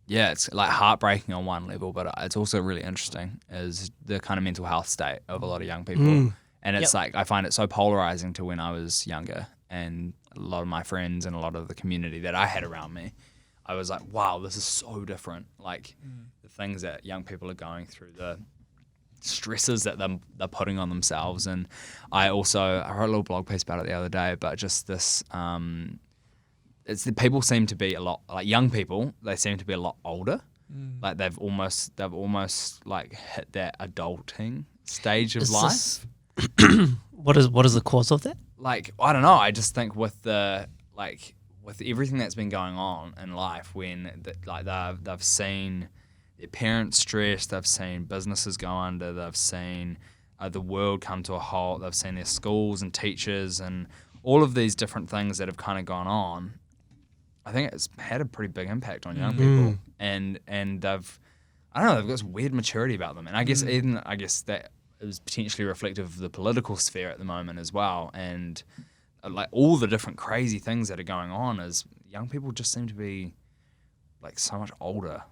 it's like heartbreaking on one level, but it's also really interesting is the kind of mental health state of a lot of young people. And it's like, I find it so polarizing to when I was younger, and a lot of my friends and a lot of the community that I had around me, I was like, wow, this is so different. Like the things that young people are going through, the stresses that they're putting on themselves. And I wrote a little blog post about it the other day, but just this, it's the people seem to be a lot, like young people, they seem to be a lot older. Like they've almost like hit that adulting stage of life.
What is the cause of that?
Like, I don't know. I just think with everything that's been going on in life, when they've seen their parents stressed, they've seen businesses go under, they've seen the world come to a halt, they've seen their schools and teachers and all of these different things that have kind of gone on. I think it's had a pretty big impact on young people, and they've got this weird maturity about them, and I guess that is potentially reflective of the political sphere at the moment as well, and like all the different crazy things that are going on is young people just seem to be like so much older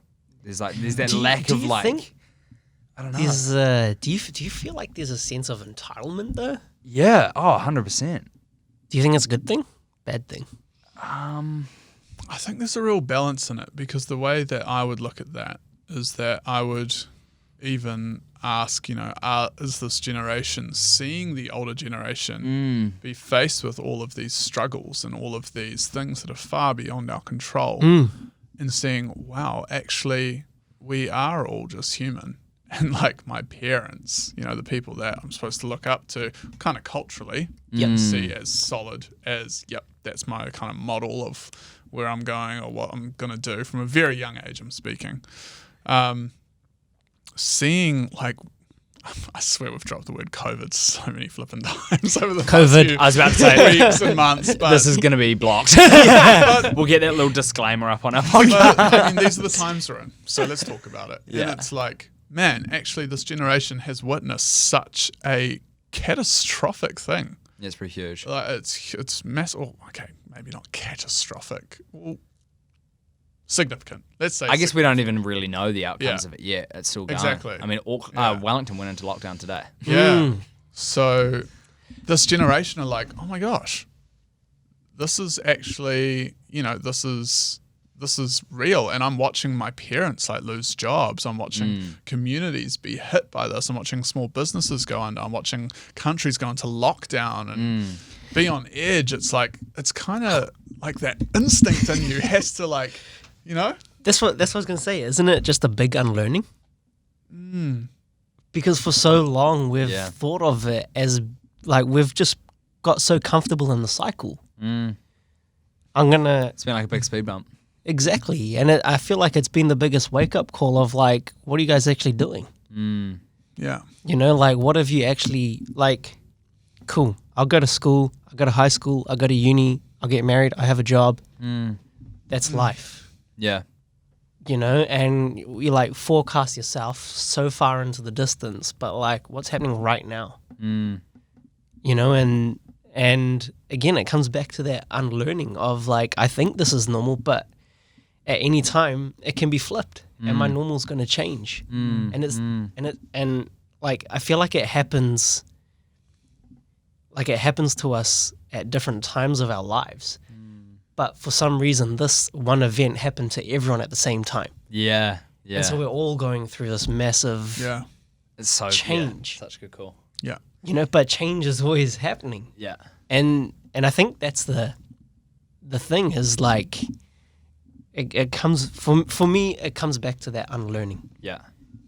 There's that lack of like.
Think
I don't know.
do you feel like there's a sense of entitlement though?
Yeah. Oh, 100%.
Do you think it's a good thing? Bad thing?
I think there's a real balance in it, because the way that I would look at that is that I would even ask, is this generation seeing the older generation be faced with all of these struggles and all of these things that are far beyond our control, and seeing, wow, actually we are all just human. And like my parents, the people that I'm supposed to look up to kind of culturally, see as solid as, that's my kind of model of where I'm going or what I'm going to do from a very young age, I'm speaking. Seeing like, I swear we've dropped the word COVID so many flipping times over the past few
I was about to say
weeks and months. But
this is going to be blocked. We'll get that little disclaimer up on our
but,
podcast.
these are the times we're in, so let's talk about it.
Yeah.
And it's like, man, actually this generation has witnessed such a catastrophic thing.
Yeah, it's pretty huge.
Like it's massive. Oh, okay, maybe not catastrophic. Well, significant. Let's say.
I guess we don't even really know the outcomes of it yet. It's still going.
Exactly.
I mean, Wellington went into lockdown today.
Yeah. So this generation are like, oh my gosh, this is actually, this is real. And I'm watching my parents like lose jobs. I'm watching communities be hit by this. I'm watching small businesses go under. I'm watching countries go into lockdown and be on edge. It's like, it's kind of like that instinct in you has to like,
That's what I was going to say. Isn't it just a big unlearning? Because for so long we've thought of it as like we've just got so comfortable in the cycle. It's
been like a big speed bump.
Exactly. And I feel like it's been the biggest wake-up call of like, what are you guys actually doing?
Yeah.
Like what have you actually, like, cool, I'll go to school, I'll go to high school, I'll go to uni, I'll get married, I have a job. That's life.
Yeah.
And you like forecast yourself so far into the distance, but like what's happening right now? And again, it comes back to that unlearning of like, I think this is normal, but at any time it can be flipped and my normal's going to change. And like, I feel like it happens to us at different times of our lives. But for some reason, this one event happened to everyone at the same time.
Yeah, yeah.
And so we're all going through this massive
it's so
change.
Yeah, such a good call.
Yeah.
But change is always happening.
Yeah.
And I think that's the thing is like, it comes, for me, it comes back to that unlearning.
Yeah.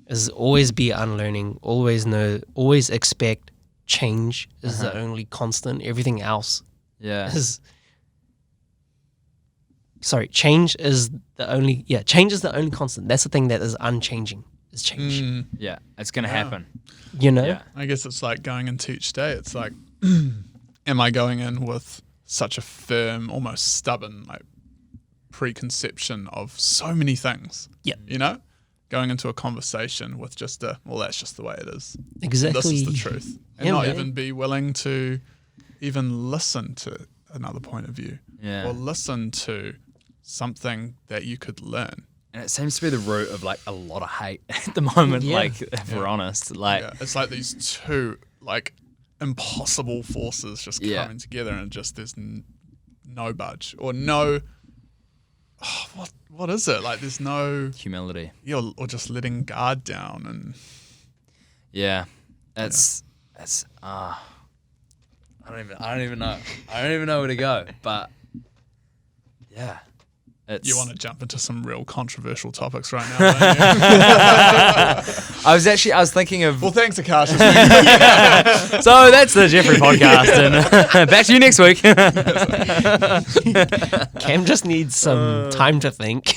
Is always be unlearning, always know, always expect change is the only constant. Everything else is... Sorry, change is the only constant. That's the thing that is unchanging, is change.
Yeah, it's going to happen.
Yeah.
I guess it's like going into each day. It's like, am I going in with such a firm, almost stubborn, like preconception of so many things?
Yeah.
Going into a conversation with just that's just the way it is.
Exactly.
This is the truth. And not even be willing to even listen to another point of view.
Yeah.
Or listen to something that you could learn.
And it seems to be the root of like a lot of hate at the moment, like if we're honest. Like
it's like these two like impossible forces just coming together, and just there's no budge or no what is it? Like there's no
humility.
Or just letting guard down and
it's I don't even know. I don't even know where to go. But yeah.
You want to jump into some real controversial topics right now, don't you?
I was thinking of...
Well, thanks, Akash.
So that's the Jeffrey podcast, and back to you next week.
Cam just needs some time to think.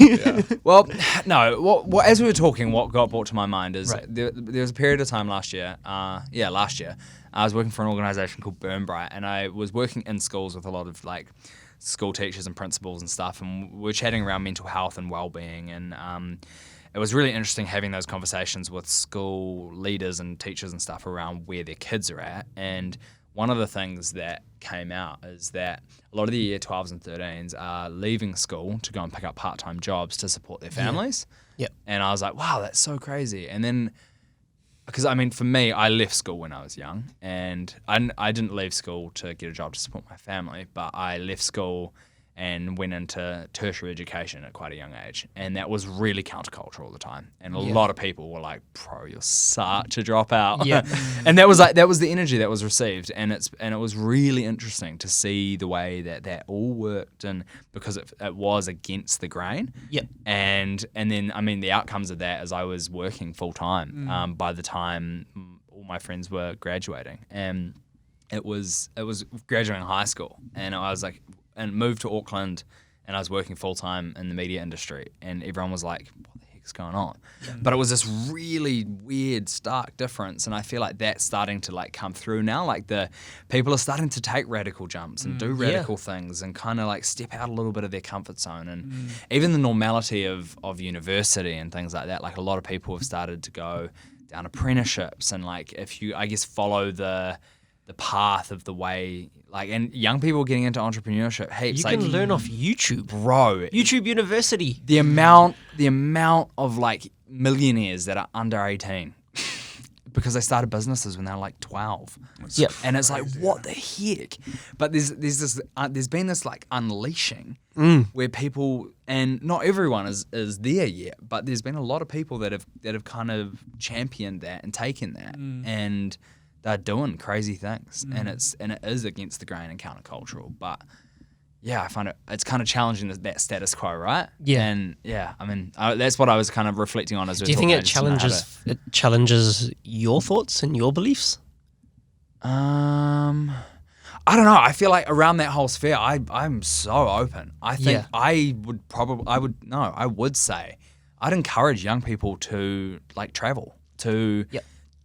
Well, no, as we were talking, what got brought to my mind is there was a period of time last year, last year, I was working for an organisation called Burn Bright, and I was working in schools with a lot of like school teachers and principals and stuff, and we were chatting around mental health and well-being, and it was really interesting having those conversations with school leaders and teachers and stuff around where their kids are at. And one of the things that came out is that a lot of the year 12s and 13s are leaving school to go and pick up part-time jobs to support their families.
Yep.
And I was like, wow, that's so crazy. And then, because I mean, for me, I left school when I was young, and I didn't leave school to get a job to support my family, but I left school and went into tertiary education at quite a young age, and that was really countercultural at the time. And a lot of people were like, "Bro, you're such a dropout."
Yeah.
And that was the energy that was received, and it was really interesting to see the way that all worked, and because it was against the grain.
Yep.
And then I mean the outcomes of that is I was working full time by the time all my friends were graduating, and it was graduating high school, and I was like. And moved to Auckland, and I was working full time in the media industry, and everyone was like, "What the heck's going on?" But it was this really weird, stark difference, and I feel like that's starting to like come through now. Like the people are starting to take radical jumps and do radical things, and kind of like step out a little bit of their comfort zone, and even the normality of university and things like that. Like a lot of people have started to go down apprenticeships, and like if you, I guess, follow the path of the way, like, and young people getting into entrepreneurship heaps.
You
like,
can learn off YouTube.
Bro.
YouTube University.
The amount of like millionaires that are under 18 because they started businesses when they were like 12.
Yep.
And it's like, what the heck? But there's been this like unleashing where people, and not everyone is there yet, but there's been a lot of people that have kind of championed that and taken that, and they're doing crazy things, and it is against the grain and countercultural. But yeah, I find it's kind of challenging that status quo, right?
Yeah.
And yeah, I mean that's what I was kind of reflecting on as we
Do you think it challenges your thoughts and your beliefs?
I don't know. I feel like around that whole sphere, I'm so open. I think I would say I'd encourage young people to like travel, to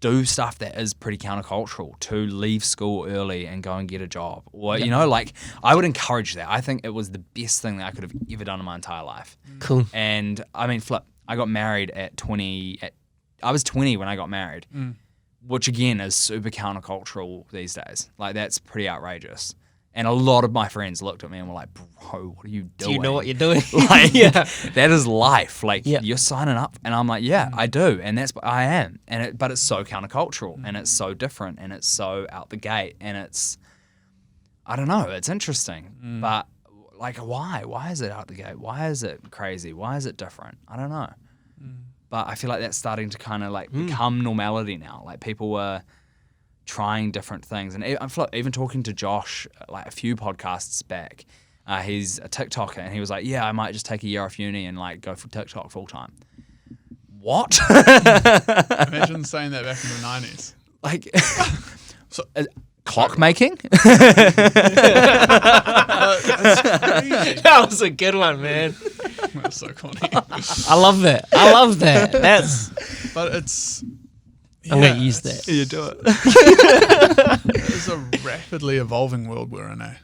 do stuff that is pretty countercultural, to leave school early and go and get a job, or you know, like I would encourage that. I think it was the best thing that I could have ever done in my entire life.
Cool.
And I mean, I got married at 20. I was 20 when I got married, which again is super countercultural these days. Like that's pretty outrageous. And a lot of my friends looked at me and were like, "Bro, what are you doing?
Do you know what you're doing?"
Like, that is life. Like, you're signing up. And I'm like, yeah, I do. And that's what I am. But it's so countercultural, and it's so different, and it's so out the gate. And it's, I don't know, it's interesting. But, like, why? Why is it out the gate? Why is it crazy? Why is it different? I don't know. But I feel like that's starting to kind of, like, become normality now. Like, people were trying different things, and even talking to Josh like a few podcasts back, he's a TikToker, and he was like, "Yeah, I might just take a year off uni and like go for TikTok full time." What?
Imagine saying that back in the 90s.
Like, clockmaking.
That was a good one, man.
That's so funny.
I love that. But
it's.
I'm going to use that.
You do it.
It's a rapidly evolving world we're in, eh?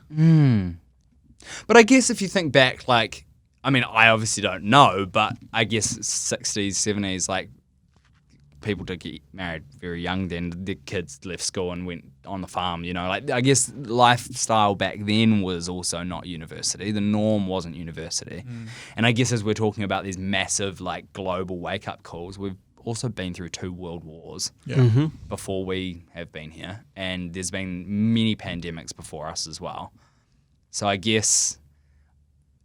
But I guess if you think back, like, I mean, I obviously don't know, but I guess 60s, 70s, like, people did get married very young then. The kids left school and went on the farm, you know. Like, I guess lifestyle back then was also not university. The norm wasn't university. And I guess as we're talking about these massive, like, global wake-up calls, we've also been through 2 world wars before we have been here, and there's been many pandemics before us as well. So I guess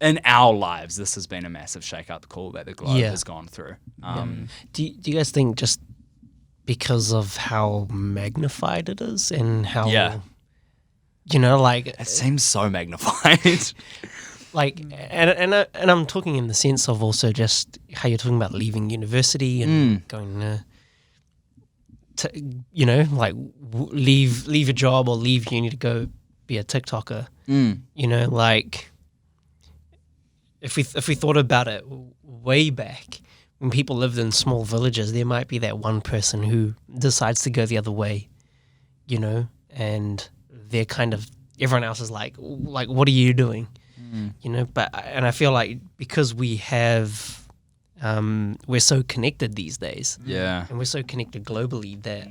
in our lives, this has been a massive shake-up call that the globe has gone through.
Do you guys think just because of how magnified it is and how, you know, like...
It seems so magnified.
Like, and I'm talking in the sense of also just how you're talking about leaving university and going to, you know, like leave a job or leave uni to go be a TikToker. You know, like if we thought about it way back when people lived in small villages, there might be that one person who decides to go the other way, you know, and they're kind of, everyone else is like, what are you doing? You know, and I feel like because we have, we're so connected these days, and we're so connected globally that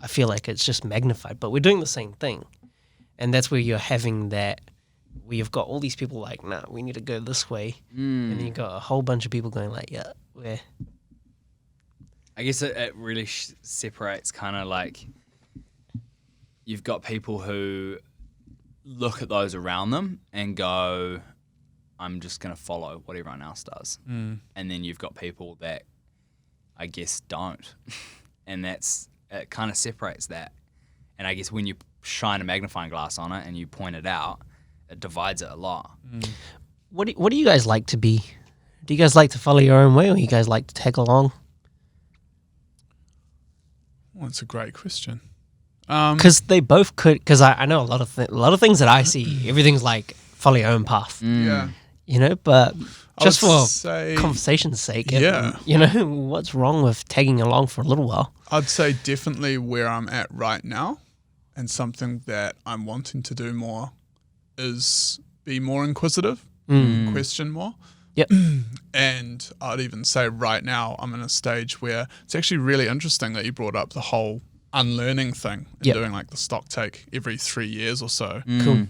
I feel like it's just magnified, but we're doing the same thing. And that's where you're having that, where you've got all these people like, nah, we need to go this way. And then you've got a whole bunch of people going like, yeah, where?
I guess it really separates kind of like, you've got people who look at those around them and go, I'm just going to follow what everyone else does. And then you've got people that I guess don't. And it kind of separates that. And I guess when you shine a magnifying glass on it and you point it out, it divides it a lot.
What do you guys like to be? Do you guys like to follow your own way, or you guys like to tag along?
Well, that's a great question.
Because they both could. Because I know a lot of things that I see. Everything's like follow your own path.
Yeah.
You know, but just for
say,
conversation's sake,
yeah.
you know, what's wrong with tagging along for a little while?
I'd say definitely where I'm at right now, and something that I'm wanting to do more is be more inquisitive, question more.
Yep.
And I'd even say right now I'm in a stage where it's actually really interesting that you brought up the whole unlearning thing and doing like the stock take every 3 years or so.
Cool.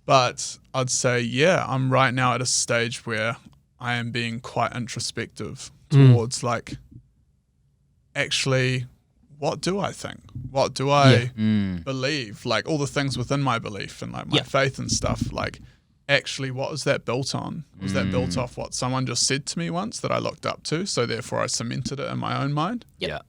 But I'd say, yeah, I'm right now at a stage where I am being quite introspective towards like, actually, what do I think? What do I believe? Like all the things within my belief and like my faith and stuff, like actually what was that built on? Was that built off what someone just said to me once that I looked up to, so therefore I cemented it in my own mind?
Yeah.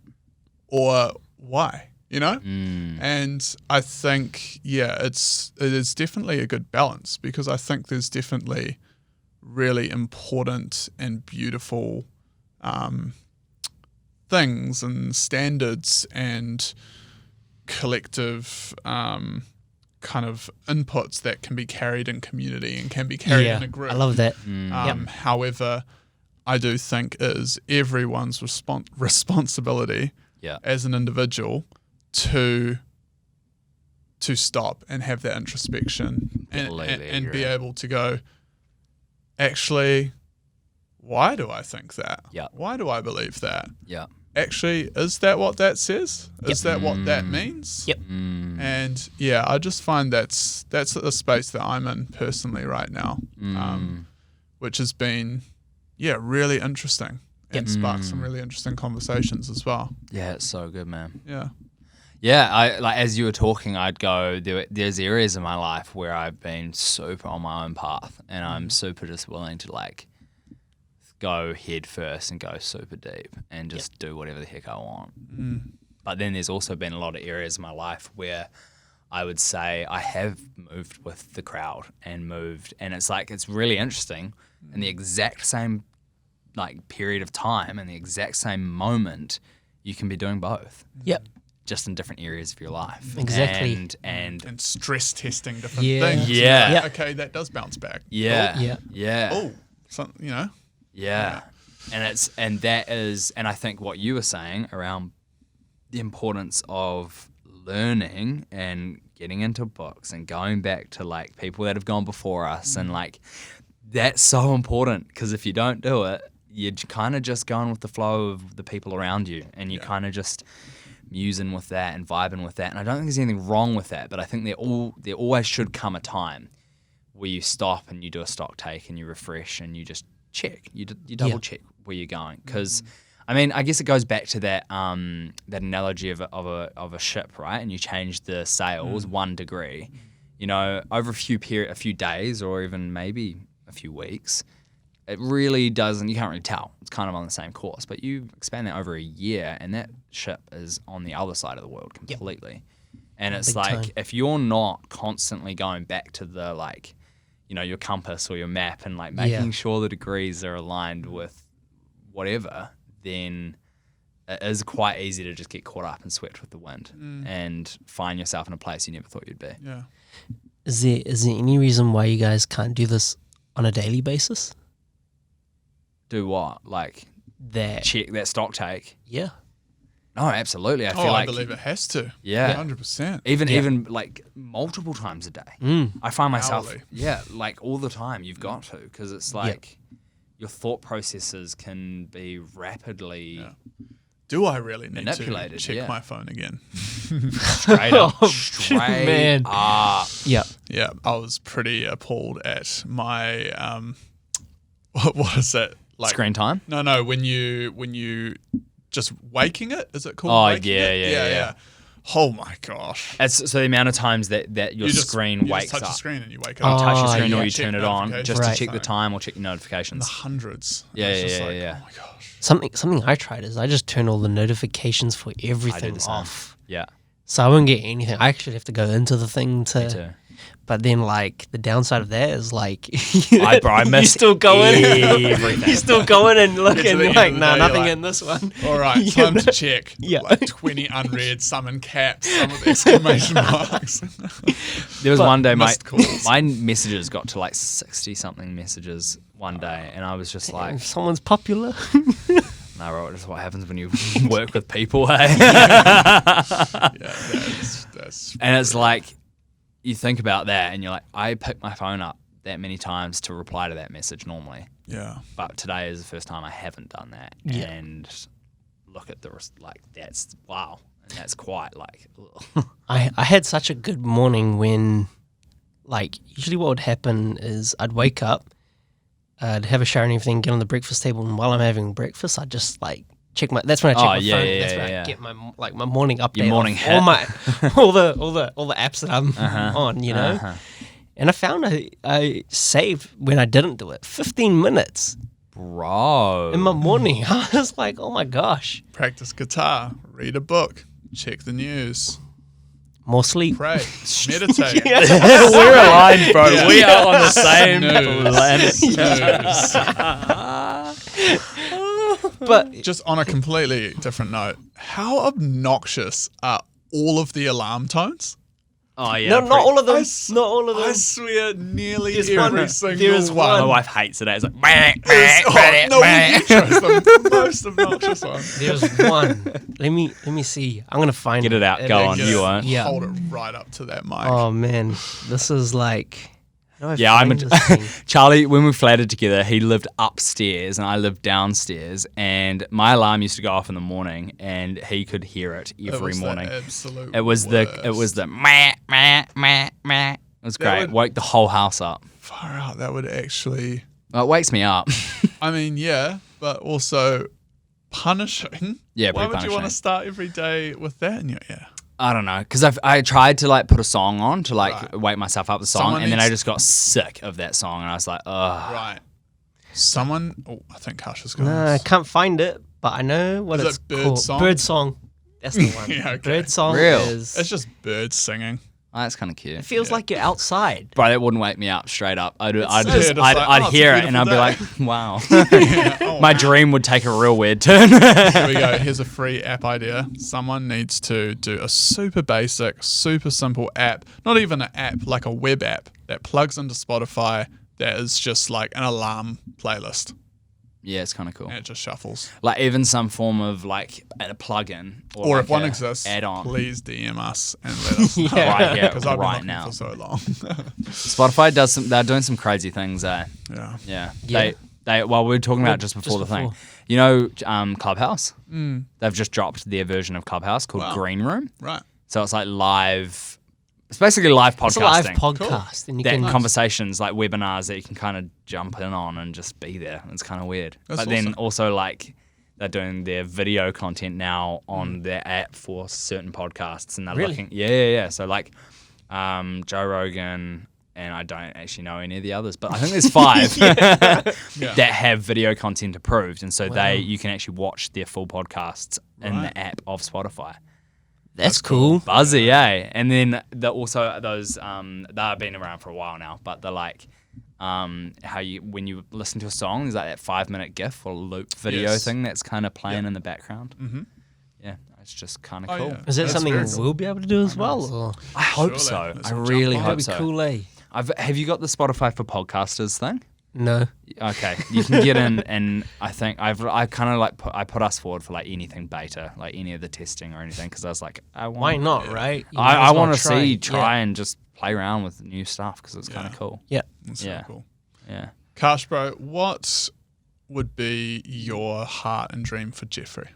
Or why? You know? And I think, it is definitely a good balance, because I think there's definitely really important and beautiful things and standards and collective kind of inputs that can be carried in community and can be carried in a group.
I love that.
However, I do think it is everyone's responsibility as an individual to stop and have that introspection and be able to go, actually, why do I think that?
Yeah.
Why do I believe that?
Yeah.
Actually, is that what that says? Is that what that means?
Yep.
And I just find that's the space that I'm in personally right now, which has been, really interesting and sparked some really interesting conversations as well.
Yeah, it's so good, man.
Yeah.
Yeah, I like as you were talking, I'd go, there's areas in my life where I've been super on my own path, and I'm super just willing to like go head first and go super deep and just do whatever the heck I want. But then there's also been a lot of areas in my life where I would say I have moved with the crowd and it's like, it's really interesting in the exact same like period of time and the exact same moment, you can be doing both.
Yep.
Just in different areas of your life.
Exactly.
And stress testing different
Yeah.
things.
Yeah.
Like, okay, that does bounce back.
Yeah.
Oh, something,
Yeah. And I think what you were saying around the importance of learning and getting into books and going back to like people that have gone before us and like that's so important, because if you don't do it, you're kind of just going with the flow of the people around you, and you kind of just musing with that and vibing with that. And I don't think there's anything wrong with that, but I think there always should come a time where you stop and you do a stock take and you refresh and you just check, you double check where you're going. Because I mean, I guess it goes back to that that analogy of a ship, right? And you change the sails 1 degree, over a few days or even maybe a few weeks, it really doesn't, you can't really tell. It's kind of on the same course, but you expand that over a year and that ship is on the other side of the world completely. And it's
Big
like,
time.
if you're not constantly going back to the like, your compass or your map and like making sure the degrees are aligned with whatever, then it is quite easy to just get caught up and swept with the wind and find yourself in a place you never thought you'd be.
Yeah.
Is there any reason why you guys can't do this on a daily basis?
Do what? Like
That
check that stock take?
yeah.
No, absolutely. I feel
I
like
believe it has to.
Yeah.
100%.
even like multiple times a day. I find myself
Hourly.
like all the time. You've got to, because it's like your thought processes can be rapidly
do I really need to
Manipulated,
check my phone again?
Straight up. Straight
man.
up.
Yeah.
Yeah, I was pretty appalled at my what is it? Like
Screen time?
No, when you just waking it, is it called?
Oh,
waking
yeah,
it?
yeah.
Oh my gosh.
So the amount of times that your screen wakes
you just touch
up.
the screen and you wake
You
up.
touch your screen
yeah.
or you
Check
turn it on just
notifications.
to check the time or check your
The
notifications.
hundreds.
Yeah,
And it's just
yeah.
Oh my gosh.
Something I tried is I just turn all the notifications for everything
the same.
off.
Yeah,
So I won't get anything. I actually have to go into the thing
me
to.
too.
But then, like, the downside of that is, like,
I
you're
miss
still going.
everything.
You're still going and
Get to
looking.
the
You're
end
like,
of the
nah,
day,
nothing
you're like,
in this one.
All right, time to check.
Yeah.
Like 20 unread, some in caps, some with exclamation marks.
There was one day
missed calls.
my messages got to like 60 something messages one day, and I was just like,
If someone's popular.
no, bro, this is what happens when you work with people, hey?
Yeah, that's
And it's like, you think about that and you're like, I pick my phone up that many times to reply to that message normally.
yeah.
But today is the first time I haven't done that.
Yeah.
And look at that's, wow. And that's quite like, ugh.
I had such a good morning when, like, usually what would happen is I'd wake up, I'd have a shower and everything, get on the breakfast table, and while I'm having breakfast, I'd just, like, check my. That's when I check my
yeah,
phone.
yeah,
That's when
yeah.
I get my my morning update.
Your morning
of all my all the apps that I'm
Uh-huh.
on, you know.
Uh-huh.
And I found I saved when I didn't do it 15 minutes
Bro.
in my morning. I was like, oh my gosh,
Practice guitar, read a book, check the news,
more sleep.
pray, meditate.
We're aligned, bro.
Yeah.
We are on the same
Snooze.
planet.
Snooze.
But
Just on a completely different note, how obnoxious are all of the alarm tones?
Oh, yeah.
no, not all of them.
I
Not all of them.
I swear, nearly
There's
every
one.
single
There's
one.
My
one.
wife hates it. It's like,
Oh, no, you chose the most obnoxious one.
There's one. Let me see. I'm gonna find
Get it out. Go on.
Get
You
it.
won't.
Yeah.
Hold it right up to that mic.
Oh man, this is like. How do I
Yeah,
find this thing?
Charlie, when we flatted together, he lived upstairs and I lived downstairs, and my alarm used to go off in the morning and he could hear it
It
every
was the
morning.
absolute
It was the meh, meh, meh, meh. It was
That
great.
would-
Woke the whole house up.
far out. That would actually.
Well, it wakes me up.
I mean, yeah, but also punishing.
Yeah,
Why
pretty
would you want
punishing.
to start every day with that in your ear?
I don't know, because I tried to like put a song on to like
Right.
wake myself up with the song,
Someone
and then I
needs-
just got sick of that song, and I was like, ugh.
Right. Someone. Oh, I think Akash is going.
No, I can't find it, but I know what
Is
it's
it Bird
called.
Song?
Bird song. That's the one.
Yeah, okay.
Bird song
Real.
is.
It's just birds singing.
Oh, that's kind of
It
cute.
feels
Yeah.
like you're outside.
But it wouldn't wake me up straight up. I'd
weird. It's like,
I'd
oh, it's a
hear it and I'd
beautiful
be like, wow.
Yeah. Oh,
My
wow.
dream would take a real weird turn.
Here we go. Here's a free app idea. Someone needs to do a super basic, super simple app. Not even an app, like a web app that plugs into Spotify that is just like an alarm playlist.
Yeah, it's kind of cool.
And it just shuffles.
Like even some form of like a plugin
Or
like
if one
a
exists,
add-on.
please DM us and let us know.
Yeah.
Right here,
Because I've been
right
looking
now.
for so long.
Spotify does some. They're doing some crazy things.
yeah.
Yeah.
Yeah.
They. Well, we were talking about just before the thing. You know, Clubhouse. They've just dropped their version of Clubhouse called
Wow.
Green Room.
Right.
So it's like live. It's basically live podcasting.
It's a live podcast, and you
that
can.
conversations, like webinars that you can kind of jump in on and just be there. It's kind of weird.
That's
but then
awesome.
also like they're doing their video content now on their app for certain podcasts, and they're
Really?
looking. Yeah. So like Joe Rogan, and I don't actually know any of the others, but I think there's 5
Yeah.
that have video content approved, and so
Wow.
you can actually watch their full podcasts in
Right.
the app of Spotify.
That's cool.
Buzzy, eh? And then also those they've been around for a while now, but they're like how you when you listen to a song, there's like that 5-minute GIF or loop video
Yes.
thing that's kind of playing
Yeah.
in the background.
Mm-hmm.
Yeah, it's just kind of
Oh,
cool.
yeah.
Is that
That's
something
very cool.
we'll be able to do as well?
nice.
Or?
I hope
Surely.
so.
Let's
I
all
really
jump on.
hope
That'd be
so.
cool, eh?
Have you got the Spotify for podcasters thing?
No.
Okay, you can get in, and I think I kind of like I put us forward for like anything beta, like any of the testing or anything, because I was like,
Why not, right? You might
I
as well
want to see try
Yeah.
and just play around with new stuff because it's kind of
Yeah.
cool.
Yeah.
That's
Yeah.
so cool.
Yeah.
Kash, bro, what would be your heart and dream for Jeffrey?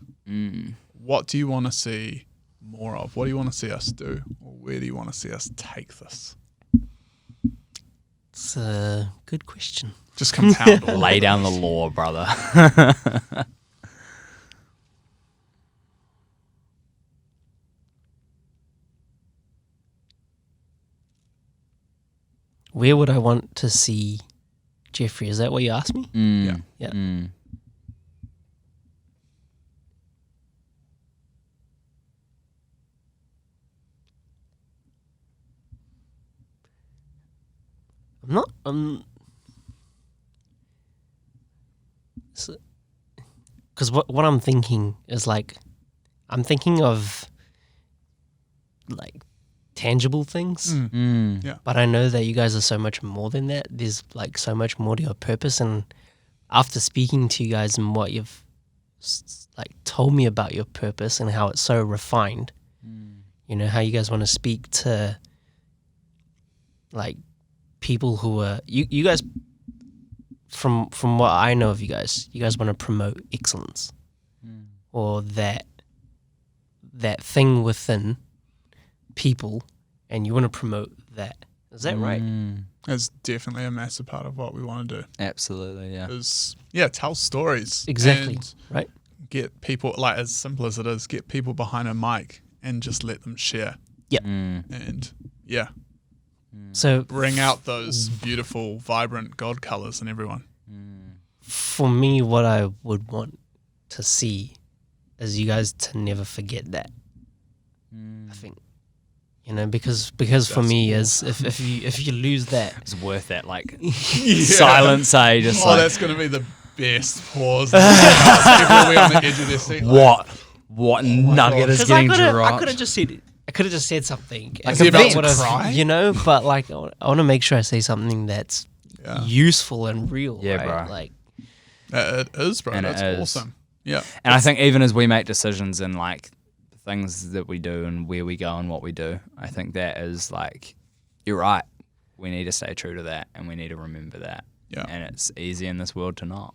What do you want to see more of? What do you want to see us do? Or where do you want to see us take this?
It's a good question.
Just compound all
Lay
of
down the
these.
law, brother.
Where would I want to see Jeffrey? Is that what you asked me?
Yeah.
Yeah. I'm not. Because what I'm thinking is like, I'm thinking of like tangible things. But I know that you guys are so much more than that. There's like so much more to your purpose. And after speaking to you guys and what you've like told me about your purpose and how it's so refined, you know, how you guys want to speak to like people who are, you guys, from what I know of you guys want to promote excellence or that thing within people, and you want to promote that. Is that right?
It's definitely a massive part of what we want to do.
Absolutely, yeah.
Is tell stories.
Exactly.
And
Right.
get people, like as simple as it is, get people behind a mic and just let them share.
Yeah.
And
So
bring out those beautiful, vibrant God colors in everyone.
for me, what I would want to see is you guys to never forget that. I think, you know, because for me is if you lose that,
It's worth that, like, silence, eh? Just
Oh,
like,
that's going to be the best pause. People will be on the edge of their seat. Like,
what nugget is
because I
getting dropped?
could have just said something.
Is he about to
Would've-
cry?
You know, but like I want to make sure I say something that's
Yeah.
useful and real.
Yeah,
right?
bro.
Like,
It is, bro.
And it
That's
is.
awesome. Yeah.
And I think even as we make decisions in like the things that we do and where we go and what we do, I think that is like, you're right. We need to stay true to that and we need to remember that.
Yeah.
And it's easy in this world to not.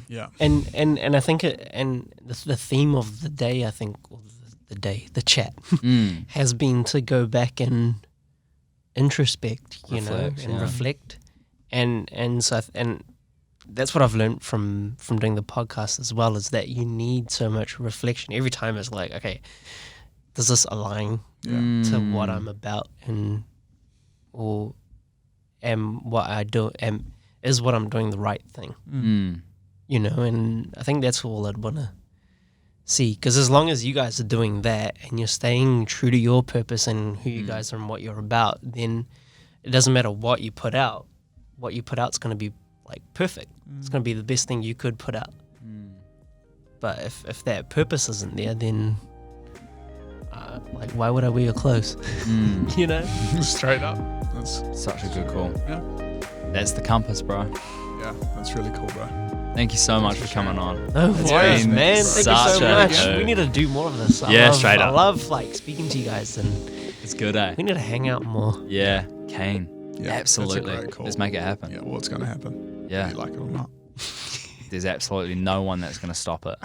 Yeah.
and I think the theme of the day, I think, or the chat has been to go back and introspect, you
Reflect,
know, and
yeah.
reflect, and so that's what I've learned from doing the podcast as well, is that you need so much reflection every time. It's like, okay, does this align to what I'm about, and or am what I do is what I'm doing the right thing, you know? And I think that's all I'd want to see, because as long as you guys are doing that and you're staying true to your purpose and who you guys are and what you're about, then it doesn't matter what you put out. What you put out is going to be like perfect. It's going to be the best thing you could put out. But if that purpose isn't there, then like, why would I wear your clothes? You know?
Straight up. That's
Such a good call.
yeah.
That's the compass, bro.
Yeah. That's really cool, bro.
Thank you so much for coming on.
No
It's
worries,
been
man. Thank you
such
so
a
much.
hoot.
We need to do more of this.
Yeah, straight
I
up.
love like speaking to you guys, and
It's good, eh?
we need to hang out more.
Yeah, keen.
Yeah.
Absolutely.
That's a great call.
Let's make it happen.
Yeah. What's going to happen?
Yeah.
Whether you like it or not.
There's absolutely no one that's going to stop it.